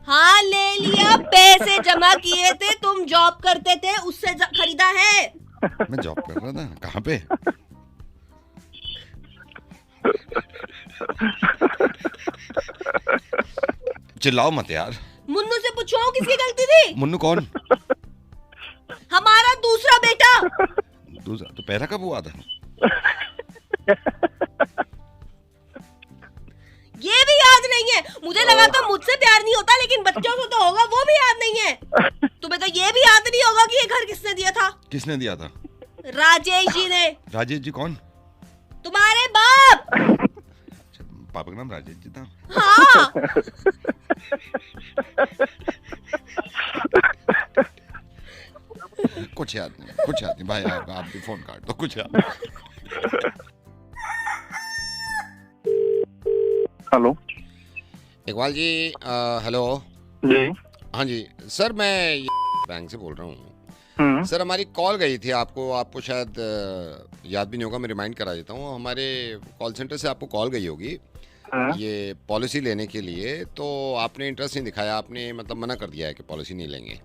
हाँ ले लिया, पैसे जमा किए थे, तुम जॉब करते थे उससे खरीदा है। मैं जॉब कर रहा था। कहाँ पे? चिल्लाओ मत यार। मुन्नू से पूछो किसकी गलती थी। मुन्नू कौन? हमारा दूसरा बेटा। दूसरा तो पहला कब हुआ था? ये भी याद नहीं है। मुझे लगा था मुझसे प्यार नहीं होता, लेकिन बच्चों से तो होगा, वो भी याद नहीं है। तुम्हें तो ये भी याद नहीं होगा कि ये घर किसने दिया था। किसने दिया था? राजेश जी ने। राजेश जी कौन? तुम्हारे बाप। पापा का नाम राजेश जी था? हाँ। कुछ याद नहीं भाई, आप भी फोन काट दो, कुछ याद नहीं। हेलो इकबाल जी, हेलो जी। हाँ जी सर, मैं बैंक से बोल रहा हूँ। सर हमारी कॉल गई थी आपको शायद याद भी नहीं होगा, मैं रिमाइंड करा देता हूँ। हमारे कॉल सेंटर से आपको कॉल गई होगी ये पॉलिसी लेने के लिए, तो आपने इंटरेस्ट नहीं दिखाया, आपने मतलब मना कर दिया है कि पॉलिसी नहीं लेंगे।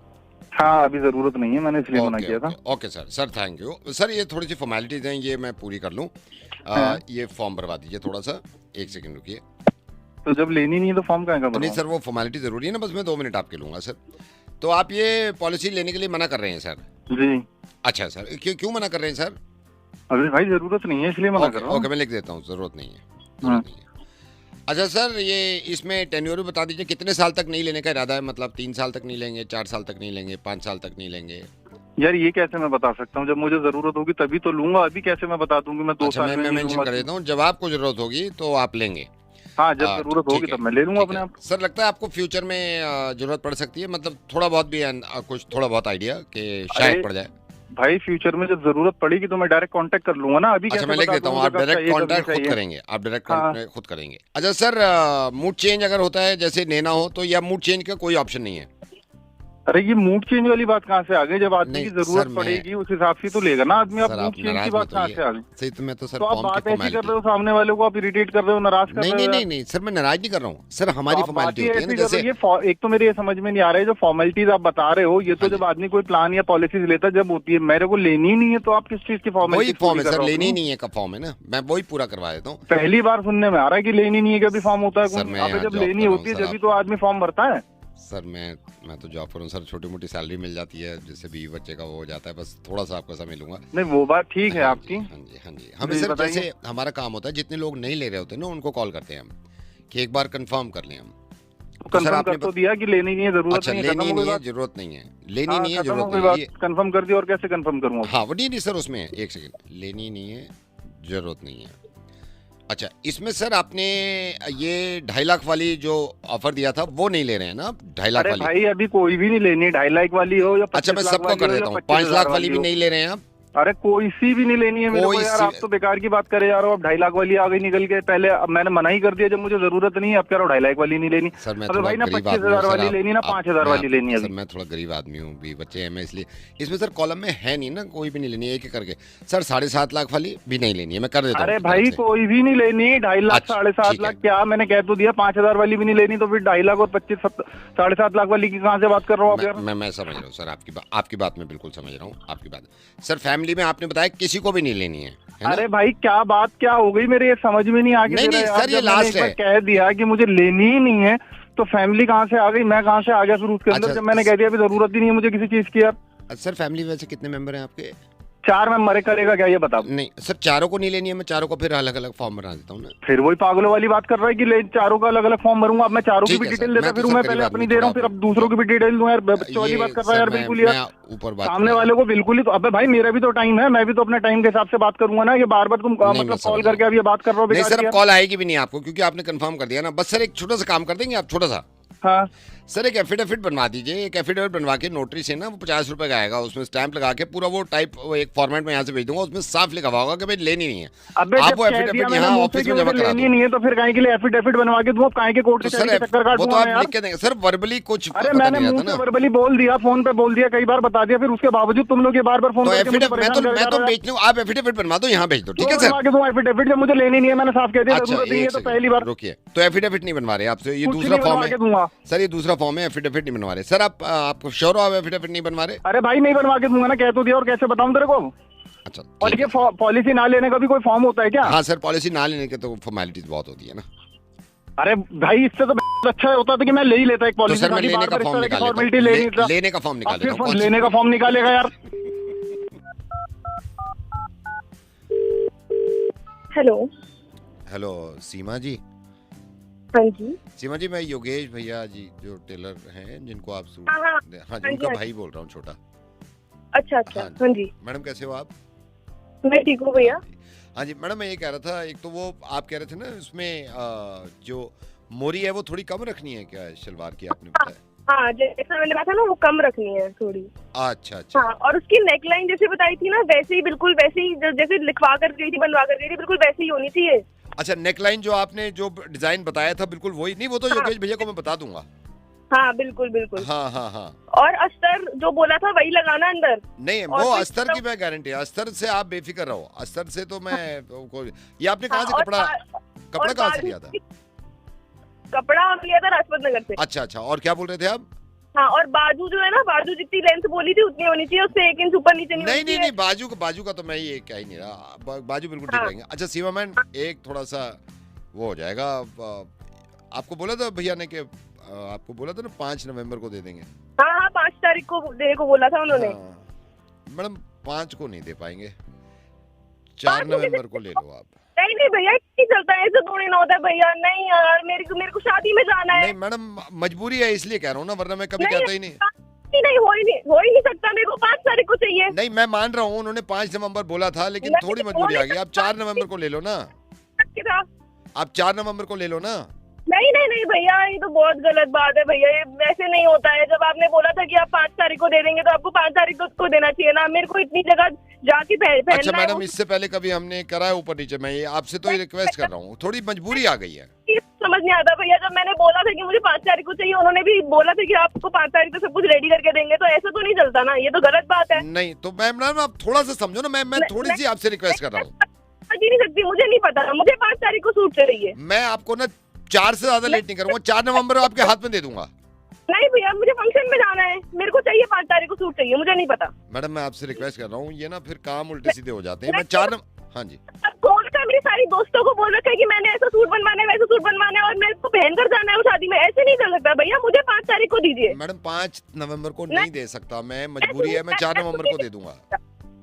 हाँ अभी जरूरत नहीं है, मैंने इसलिए मना किया था। Okay sir thank you sir. ये थोड़ी सी फॉर्मेलिटीज हैं, ये मैं पूरी कर लूँ। ये फॉर्म भरवा दीजिए थोड़ा सा, 1 सेकंड रुकिए। तो जब लेनी नहीं है तो फॉर्म कहाँ का? नहीं सर वो फॉर्मेलिटी जरूरी है ना, बस मैं 2 मिनट आपके लूंगा सर। तो आप ये पॉलिसी लेने के लिए मना कर रहे हैं सर? जी। अच्छा सर, क्यों मना कर रहे हैं सर? अभी भाई जरूरत नहीं है इसलिए मना कर रहा हूँ। ओके मैं लिख देता हूँ, जरूरत नहीं है। अच्छा सर, ये इसमें टेन्योर भी बता दीजिए, कितने साल तक नहीं लेने का इरादा है? मतलब 3 साल तक नहीं लेंगे, 4 साल तक नहीं लेंगे, 5 साल तक नहीं लेंगे? यार ये कैसे मैं बता सकता हूँ? जब मुझे जरूरत होगी तभी तो लूंगा, अभी कैसे मैं बता दूंगी? मैं 2 साल में मेंशन कर देता हूँ, जब आपको जरूरत होगी तो आप लेंगे। हाँ जब जरूरत होगी तब मैं ले लूंगा अपने आप। सर लगता है आपको फ्यूचर में जरूरत पड़ सकती है, मतलब थोड़ा बहुत भी कुछ थोड़ा बहुत आइडिया कि शायद पड़ जाए? भाई फ्यूचर में जब जरूरत पड़ेगी तो मैं डायरेक्ट कांटेक्ट कर लूंगा ना। अभी अच्छा मैं लिख देता हूँ, आप डायरेक्ट कांटेक्ट खुद करेंगे, आप डायरेक्ट कांटेक्ट खुद करेंगे। अच्छा सर, मूड चेंज अगर होता है जैसे लेना हो तो, या मूड चेंज का कोई ऑप्शन नहीं है? अरे ये मूड चेंज वाली बात कहाँ से आ गई? जब आदमी की जरूरत पड़ेगी उस हिसाब से तो लेगा ना आदमी। आप मूड चेंज की बात कहाँ से आ गई? सही तो मैं तो सर, तो आप बात ऐसी कर रहे हो, सामने वाले को आप इरिटेट कर रहे हो, नाराज कर रहे हो। नहीं सर, मैं नाराज नहीं कर रहा हूँ सर, हमारी फॉर्मेलिटी होती है ना। जैसे एक तो मेरे ये समझ में नहीं आ रहा है जो फॉर्मेलिटीज आप बता रहे हो, ये तो जब आदमी कोई प्लान या पॉलिसीज लेता जब होती है, मेरे को लेनी ही नहीं है, तो आप किस चीज की फॉर्मेलिटी? वही फॉर्म है सर, लेनी ही नहीं है का फॉर्म है ना, मैं वही पूरा करवा देता हूँ। पहली बार सुनने में आ रहा है कि लेनी नहीं है, कभी फॉर्म होता है। जब लेनी होती है तभी तो आदमी फॉर्म भरता है। सर मैं तो जॉब करूँ सर, छोटी मोटी सैलरी मिल जाती है, जैसे बीवी बच्चे का वो हो जाता है, बस थोड़ा सा आपका समय लूंगा। नहीं वो बात ठीक है आपकी। हाँ जी हमें सर जैसे हमारा काम होता है, जितने लोग नहीं ले रहे होते ना उनको कॉल करते हैं हम कि एक बार कंफर्म कर लें हम। तो सर आपने तो दिया कि लेनी नहीं है, जरूरत अच्छा, नहीं है, लेनी नहीं है, जरूरत नहीं है, लेनी नहीं है, जरूरत नहीं है, कंफर्म कर दिया। और कैसे कंफर्म करूँगा? हाँ वो नहीं सर, उसमें 1 सेकंड, लेनी नहीं है, जरूरत नहीं है। अच्छा इसमें सर आपने ये 2.5 लाख वाली जो ऑफर दिया था वो नहीं ले रहे हैं ना आप? 2.5 लाख वाली? भाई अभी कोई भी नहीं लेनी, 2.5 लाख वाली हो या 25 अच्छा मैं सबको कर देता हूँ, 5 लाख वाली भी नहीं ले रहे हैं आप? अरे कोई सी भी नहीं लेनी है मेरे को यार। आप तो बेकार की बात करे यार, अब 2.5 लाख वाली आ गई निकल के। पहले अब मैंने मना ही कर दिया जब मुझे जरूरत नहीं है, अब कह रहा हूँ 2.5 लाख वाली नहीं लेनी। अगर भाई ना 25,000 वाली लेनी ना 5,000 वाली लेनी है। सर मैं थोड़ा गरीब आदमी हूँ, भी बच्चे हैं, मैं इसलिए इसमें सर कॉलम में है नहीं ना, कोई भी नहीं लेनी है, एक करके। सर 7.5 लाख वाली भी नहीं लेनी है, मैं कर देता हूँ। अरे भाई कोई भी नहीं लेनी, 2.5 लाख 7.5 लाख क्या मैंने कह तो दिया। 5,000 वाली भी नहीं लेनी तो फिर 2.5 लाख और 7.5 लाख वाली की कहाँ से बात कर रहा हूँ आप? मैं समझ रहा हूँ सर आपकी बात मैं बिल्कुल समझ रहा हूँ आपकी बात। सर फैमिली में आपने बताया किसी को भी नहीं लेनी है? अरे भाई क्या बात क्या हो गई, मेरे ये समझ में नहीं आ गई। नहीं सर ये लास्ट है। कह दिया कि मुझे लेनी ही नहीं है तो फैमिली कहाँ से आ गई, मैं कहाँ से आ गया फिर उसके अंदर? जब मैंने कह दिया अभी जरूरत ही नहीं है मुझे किसी चीज की। यार सर फैमिली वैसे कितने मेंबर हैं आपके? 4 मेंबर है, करेगा क्या ये बता? नहीं सर चारों को नहीं लेनी है, मैं चारों को फिर अलग अलग फॉर्म बना देता हूँ ना। फिर वही पागलों वाली बात कर रहा है कि चारों का अलग अलग फॉर्म भरूंगा। अब मैं चारों की भी डिटेल देता फिर मैं पहले अपनी दे रहा हूँ, फिर अब दूसरों की भी डिटेल दूं। यार बच्चों वाली बात कर रहा है यार बिल्कुल यार, ऊपर सामने वाले को बिल्कुल ही। तो अबे भाई मेरा भी तो टाइम है, मैं भी तो अपने टाइम के हिसाब से बात करूंगा ना। ये बार बार तुम मतलब कॉल करके अब ये बात कर रहे हो? नहीं सर कॉल आएगी भी नहीं आपको, क्योंकि आपने कंफर्म कर दिया ना। बस सर एक छोटा सा काम कर देंगे आप, छोटा सा हाँ सर एक एफिडेविट बनवा दीजिए, एक एफिडेविट बनवा के नोटरी से ना वो 50 रुपए का आएगा, उसमें स्टैंप लगा के पूरा वो टाइप एक फॉर्मेट में यहाँ से भेज दूंगा, उसमें साफ लिखा होगा कि भाई लेनी नहीं है। अबे आप वो एफिडेविट यहाँ ऑफिस में जमा करा लेनी नहीं है तो फिर काहे के लिए एफिडेविट बनवा के दूं? काहे के कोर्ट के चक्कर काट वो तो आप लिख के देंगे सर, वर्बली कुछ। अरे मैंने मुंह से वर्बली बोल दिया, फोन पे बोल दिया, कई बार बता दिया, फिर उसके बावजूद तुम लोग ये बार बार फोन करके मैं तो बेच लूं, आप एफिडेविट बनवा दो, यहाँ भेज दो, ठीक है सर। एफिडेविट जब मुझे लेनी नहीं है, मैंने साफ कह दिया जरूरत नहीं है, तो पहली बार रुकिए, तो एफिडेविट नहीं बनवा रहे आपसे, ये दूसरा फॉर्म है सर, ये दूसरा फॉर्म है, एफिडेविट नहीं बनवा रहे सर। आपको श्योर हो आप एफिडेविट नहीं बनवा रहे? अरे भाई नहीं बनवा के दूंगा ना, कह तो दिया, और कैसे बताऊं तेरे को? अच्छा, और ये पॉलिसी ना लेने का भी कोई फॉर्म होता है क्या? हाँ सर, पॉलिसी ना लेने के तो फॉर्मेलिटीज बहुत होती है ना। अरे भाई इससे तो अच्छा होता था कि मैं ले ही लेता एक पॉलिसी। तो सर मैं लेने का फॉर्म निकाल लेता हूं, लेने का फॉर्म निकाल लेता हूं। लेने का फॉर्म निकालेगा यार। हेलो हेलो सीमा जी। हाँ जी सीमा जी, मैं योगेश भैया जी जो टेलर हैं जिनको आप सूट, हाँ जी उनका भाई बोल रहा हूँ, छोटा। अच्छा हाँ जी मैडम कैसे हो आप? मैं ठीक हूँ भैया। हाँ जी मैडम, मैं ये कह रहा था, एक तो वो आप कह रहे थे ना इसमें जो मोरी है वो थोड़ी कम रखनी है क्या शलवार की, आपने बताया? हाँ जैसा मैंने बताया ना वो कम रखनी है थोड़ी। अच्छा अच्छा। हाँ, और उसकी नेकलाइन जैसे बताई थी ना वैसे ही, बिल्कुल वैसे ही जैसे लिखवा कर गई थी, बनवा कर गई थी, बिल्कुल वैसे ही होनी चाहिए। अच्छा, नेकलाइन जो आपने जो डिजाइन बताया था बिल्कुल वही? नहीं वो तो योगेश भैया को मैं बता दूंगा। हाँ बिल्कुल बिल्कुल। हाँ हाँ हाँ। और अस्तर जो बोला था वही लगाना अंदर। नहीं वो अस्तर की मैं गारंटी है, अस्तर से आप बेफिक्र रहो, अस्तर से तो मैं ये आपने कहाँ से कपड़ा कहाँ से लिया था? कपड़ा हम लिया था लाजपत नगर से। अच्छा अच्छा, और क्या बोल रहे थे आप? हाँ, और बाजू जो है ना, बाजू जितनी लेंथ बोली थी उतनी होनी चाहिए, उससे 1 इंच ऊपर नीचे नहीं बाजू का तो मैं ये क्या ही नहीं रहा, बाजू बिल्कुल ठीक रहेंगे। अच्छा सीमा मैन, एक थोड़ा सा वो हो जाएगा, आपको बोला था भैया ने कि आपको बोला था ना 5 नवंबर को दे देंगे। हाँ 5 तारीख को देने को बोला था उन्होंने। मैडम 5 को नहीं दे पाएंगे, 4 नवंबर को ले लो आप। नहीं भैया नहीं चलता है, ऐसे थोड़ी ना होता है भैया। नहीं यार, मेरे को शादी में जाना है। नहीं मैडम मजबूरी है इसलिए कह रहा हूँ ना, वरना मैं कभी कहता ही नहीं। नहीं हो ही नहीं सकता, मेरे को 5 तारीख को चाहिए। नहीं मैं मान रहा हूँ, उन्होंने 5 नवंबर बोला था, लेकिन थोड़ी मजबूरी आ गई। आप 4 नवंबर को ले लो ना, आप 4 नवंबर को ले लो ना। नहीं भैया, ये तो बहुत गलत बात है भैया, ये वैसे नहीं होता है। जब आपने बोला था कि आप 5 तारीख को दे देंगे तो आपको 5 तारीख को देना चाहिए ना। मेरे को इतनी जगह जाके पहनना। अच्छा मैडम, इससे पहले कभी हमने करा है ऊपर नीचे? मैं ये आपसे तो रिक्वेस्ट कर रहा हूँ, थोड़ी मजबूरी आ गई है। समझ नहीं आता भैया, जब मैंने बोला था कि मुझे 5 तारीख को चाहिए, उन्होंने भी बोला था कि आपको 5 तारीख को सब कुछ रेडी करके देंगे, तो ऐसा तो नहीं चलता ना, ये तो गलत बात है। नहीं तो मैम आप थोड़ा सा समझो ना, मैं थोड़ी सी आपसे रिक्वेस्ट कर रहा हूँ। नहीं सकती, मुझे नहीं पता, मुझे 5 तारीख को सूट चाहिए। मैं आपको ना 4 से ज्यादा लेट नहीं करूंगा, 4 नवंबर आपके हाथ में दे दूंगा। नहीं भैया, मुझे फंक्शन में जाना है, मेरे को चाहिए 5 तारीख को सूट चाहिए, मुझे नहीं पता। मैडम मैं आपसे रिक्वेस्ट कर रहा हूँ, ये ना फिर काम उल्टे सीधे हो जाते हैं। मैं 4 हाँ जी। कौन सा मेरी सारी दोस्तों को बोल रखा है कि मैंने ऐसा सूट बनवाना है, वैसा सूट बनवाना है, और मेरे को पहन कर जाना है वो शादी में, ऐसे नहीं चल सकता भैया। मुझे 5 तारीख को दीजिए। मैडम 5 नवंबर को नहीं दे सकता मैं, मजबूरी है, मैं 4 नवंबर को दे दूंगा।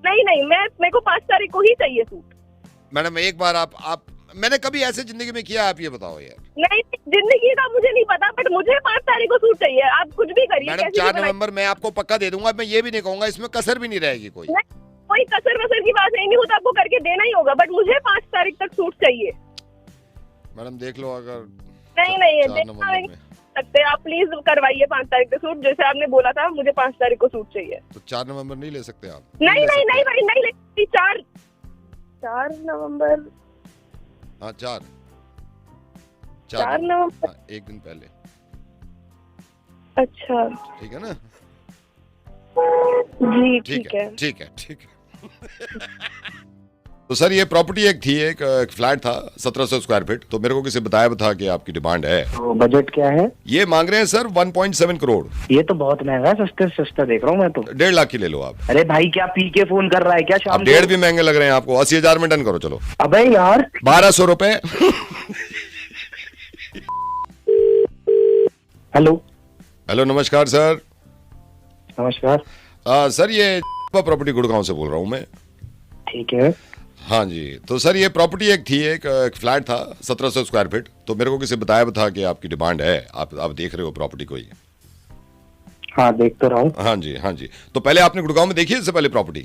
नहीं मेरे को 5 तारीख को ही चाहिए सूट। मैडम एक बार आप मैंने कभी ऐसे जिंदगी में किया, आप ये बताओ यार। नहीं, जिंदगी का मुझे नहीं पता, बट मुझे 5 तारीख को सूट चाहिए। आप कुछ भी करिए। मैडम 4 नवंबर मैं आपको पक्का दे दूंगा, मैं ये भी नहीं कहूंगा, इसमें कसर भी नहीं रहेगी कोई। कोई कसर वसर की बात नहीं, वो तो आपको करके देना ही होगा, बट मुझे 5 तारीख तक सूट चाहिए। मैडम देख लो, अगर नहीं सकते आप, प्लीज करवाइए 5 तारीख तक सूट, जैसे आपने बोला था। मुझे 5 तारीख को सूट चाहिए। तो 4 नवंबर नहीं ले सकते आप? नहीं भाई नहीं ले, 4 नवंबर। हाँ 4 नवंबर, एक दिन पहले। अच्छा ठीक है ना जी? ठीक है। तो सर ये प्रॉपर्टी एक थी, एक फ्लैट था 1700 स्क्वायर फीट, तो मेरे को किसी बताया था कि आपकी डिमांड है। तो बजट क्या है? ये मांग रहे हैं सर 1.7 करोड़। ये तो बहुत महंगा है, सस्ते से सस्ता देख रहा हूँ मैं तो। 1.5 लाख की ले लो आप। अरे भाई क्या पी के फोन कर रहा है क्या शाम? आप 1.5 भी महंगे लग रहे हैं आपको, 80,000 में डन करो चलो। अबे यार 1200 रुपए। हेलो नमस्कार सर। नमस्कार सर, ये प्रॉपर्टी गुड़गांव से बोल रहा हूँ मैं। ठीक है। हाँ जी, तो सर ये प्रॉपर्टी एक थी, एक फ्लैट था 1700 स्क्वायर फीट, तो मेरे को किसी बताया था कि आपकी डिमांड है, आप देख रहे हो प्रॉपर्टी को? ये हाँ देख तो रहा हूँ। हाँ जी। तो पहले आपने गुड़गांव में देखी है इससे पहले प्रॉपर्टी?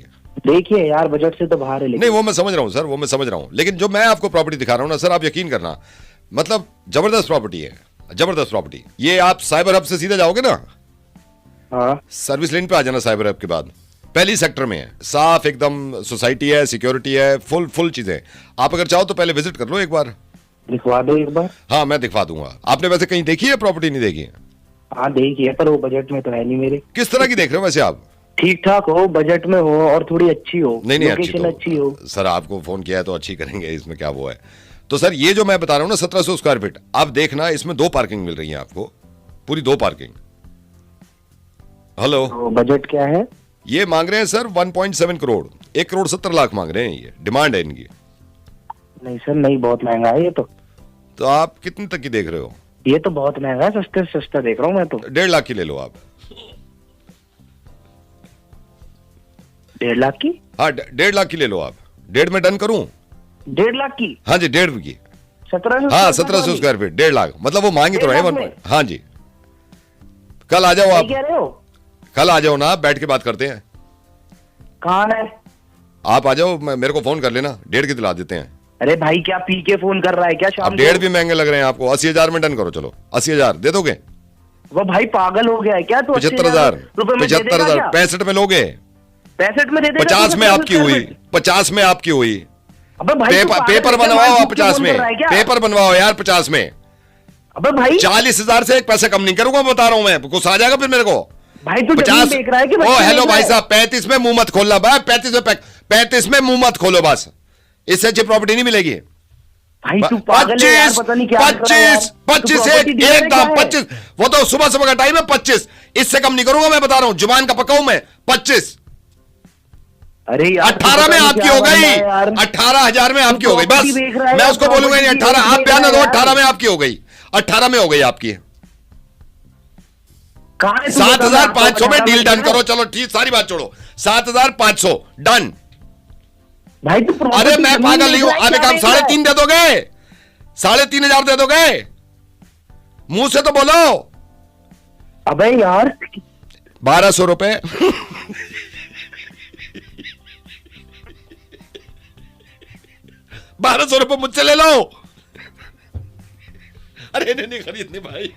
देखिए यार, बजट से तो बाहर है। नहीं वो मैं समझ रहा हूँ सर, वो मैं समझ रहा हूँ, लेकिन जो मैं आपको प्रॉपर्टी दिखा रहा हूँ ना सर, आप यकीन करना, मतलब जबरदस्त प्रॉपर्टी है, जबरदस्त प्रॉपर्टी। ये आप साइबर हब से सीधे जाओगे ना, हाँ, सर्विस लेन पे आ जाना साइबर हब के बाद, पहली सेक्टर में है, साफ एकदम सोसाइटी है, सिक्योरिटी है, फुल चीजें। आप अगर चाहो तो पहले विजिट कर लो एक बार। दिखवा दो एक बार। हाँ मैं दिखवा दूंगा। आपने वैसे कहीं देखी है प्रॉपर्टी? नहीं देखी है? हाँ देखी है, पर वो बजट में तो है नहीं मेरे। किस तरह की देख रहे हो वैसे आप? ठीक ठाक हो, बजट में हो और थोड़ी अच्छी हो। नहीं लोकेशन अच्छी हो। सर आपको फोन किया है तो अच्छी करेंगे, इसमें क्या वो है। तो सर ये जो मैं बता रहा हूँ ना 1700 स्क्वायर फीट, आप देखना इसमें 2 पार्किंग मिल रही है आपको, पूरी 2 पार्किंग। हेलो, तो बजट क्या है? ये मांग रहे हैं सर 1.7 करोड़, 1 करोड़ 70 लाख मांग रहे हैं, ये डिमांड है इनकी। नहीं सर नहीं, बहुत महंगा है ये तो आप कितने तक की देख रहे हो? ये तो बहुत महंगा है, सस्ते से सस्ता देख रहा हूँ मैं तो। 1.5 लाख की ले लो आप। 1.5 लाख की? हाँ 1.5 लाख की ले लो आप। 1.5 में डन करूं? 1.5 लाख की? हाँ जी 1.5 की। 1700? हाँ 1700 स्क्वायर फीट 1.5 लाख, मतलब वो मांगी तो रहे 1। हाँ जी कल आ जाओ आप। कह रहे हो? कल आ जाओ ना, बैठ के बात करते हैं। कहाँ है? आप आ जाओ, मेरे को फोन कर लेना, 1.5 की दिला देते हैं। अरे भाई क्या पी के फोन कर रहा है क्या शाम? अब 1.5 भी महंगे लग रहे हैं आपको। 80,000 में डन करो, चलो 80,000 दे दोगे? वो भाई पागल हो गया है क्या? तो 75,000 75,000 65 में लोगे? 65 में दे देगा? 50 में आपकी हुई, 50 में आपकी हुई। अबे भाई पेपर बनवाओ आप 50 में, पेपर बनवाओ यार 50 में। अबे भाई 40,000 से एक पैसे कम नहीं करूंगा, बता रहा हूं मैं, गुस्सा आ जाएगा फिर मेरे को। भाई तू 50 देख रहा है कि? ओ हेलो भाई साहब, 35 में मुंह मत खोलना भाई, 35 में मुंह मत खोलो बस, इससे अच्छी प्रॉपर्टी नहीं मिलेगी। भाई तू पागल है यार, पता नहीं क्या 25 एक दाम 25, वो तो सुबह सुबह का टाइम है 25, इससे कम नहीं करूंगा मैं, बता रहा हूं, जुबान का पक्का हूं मैं। 25 अरे यार 18 में आपकी हो गई, 18,000 में आपकी हो गई, बस मैं उसको बोलूंगा नहीं 18, आप बयान दो 18 में आपकी हो गई, 18 में हो गई आपकी। 7,500 में डील डन करो, चलो ठीक, सारी बात छोड़ो, 7,500 डन। भाई तू अरे मैं पागल नहीं हूं, आने काम 3.5 दे दोगे? 3,500 दे दोगे? मुंह से तो बोलो। अबे यार 1,200 रुपए 1,200 रुपए मुझसे ले लो। अरे नहीं खरीदनी भाई।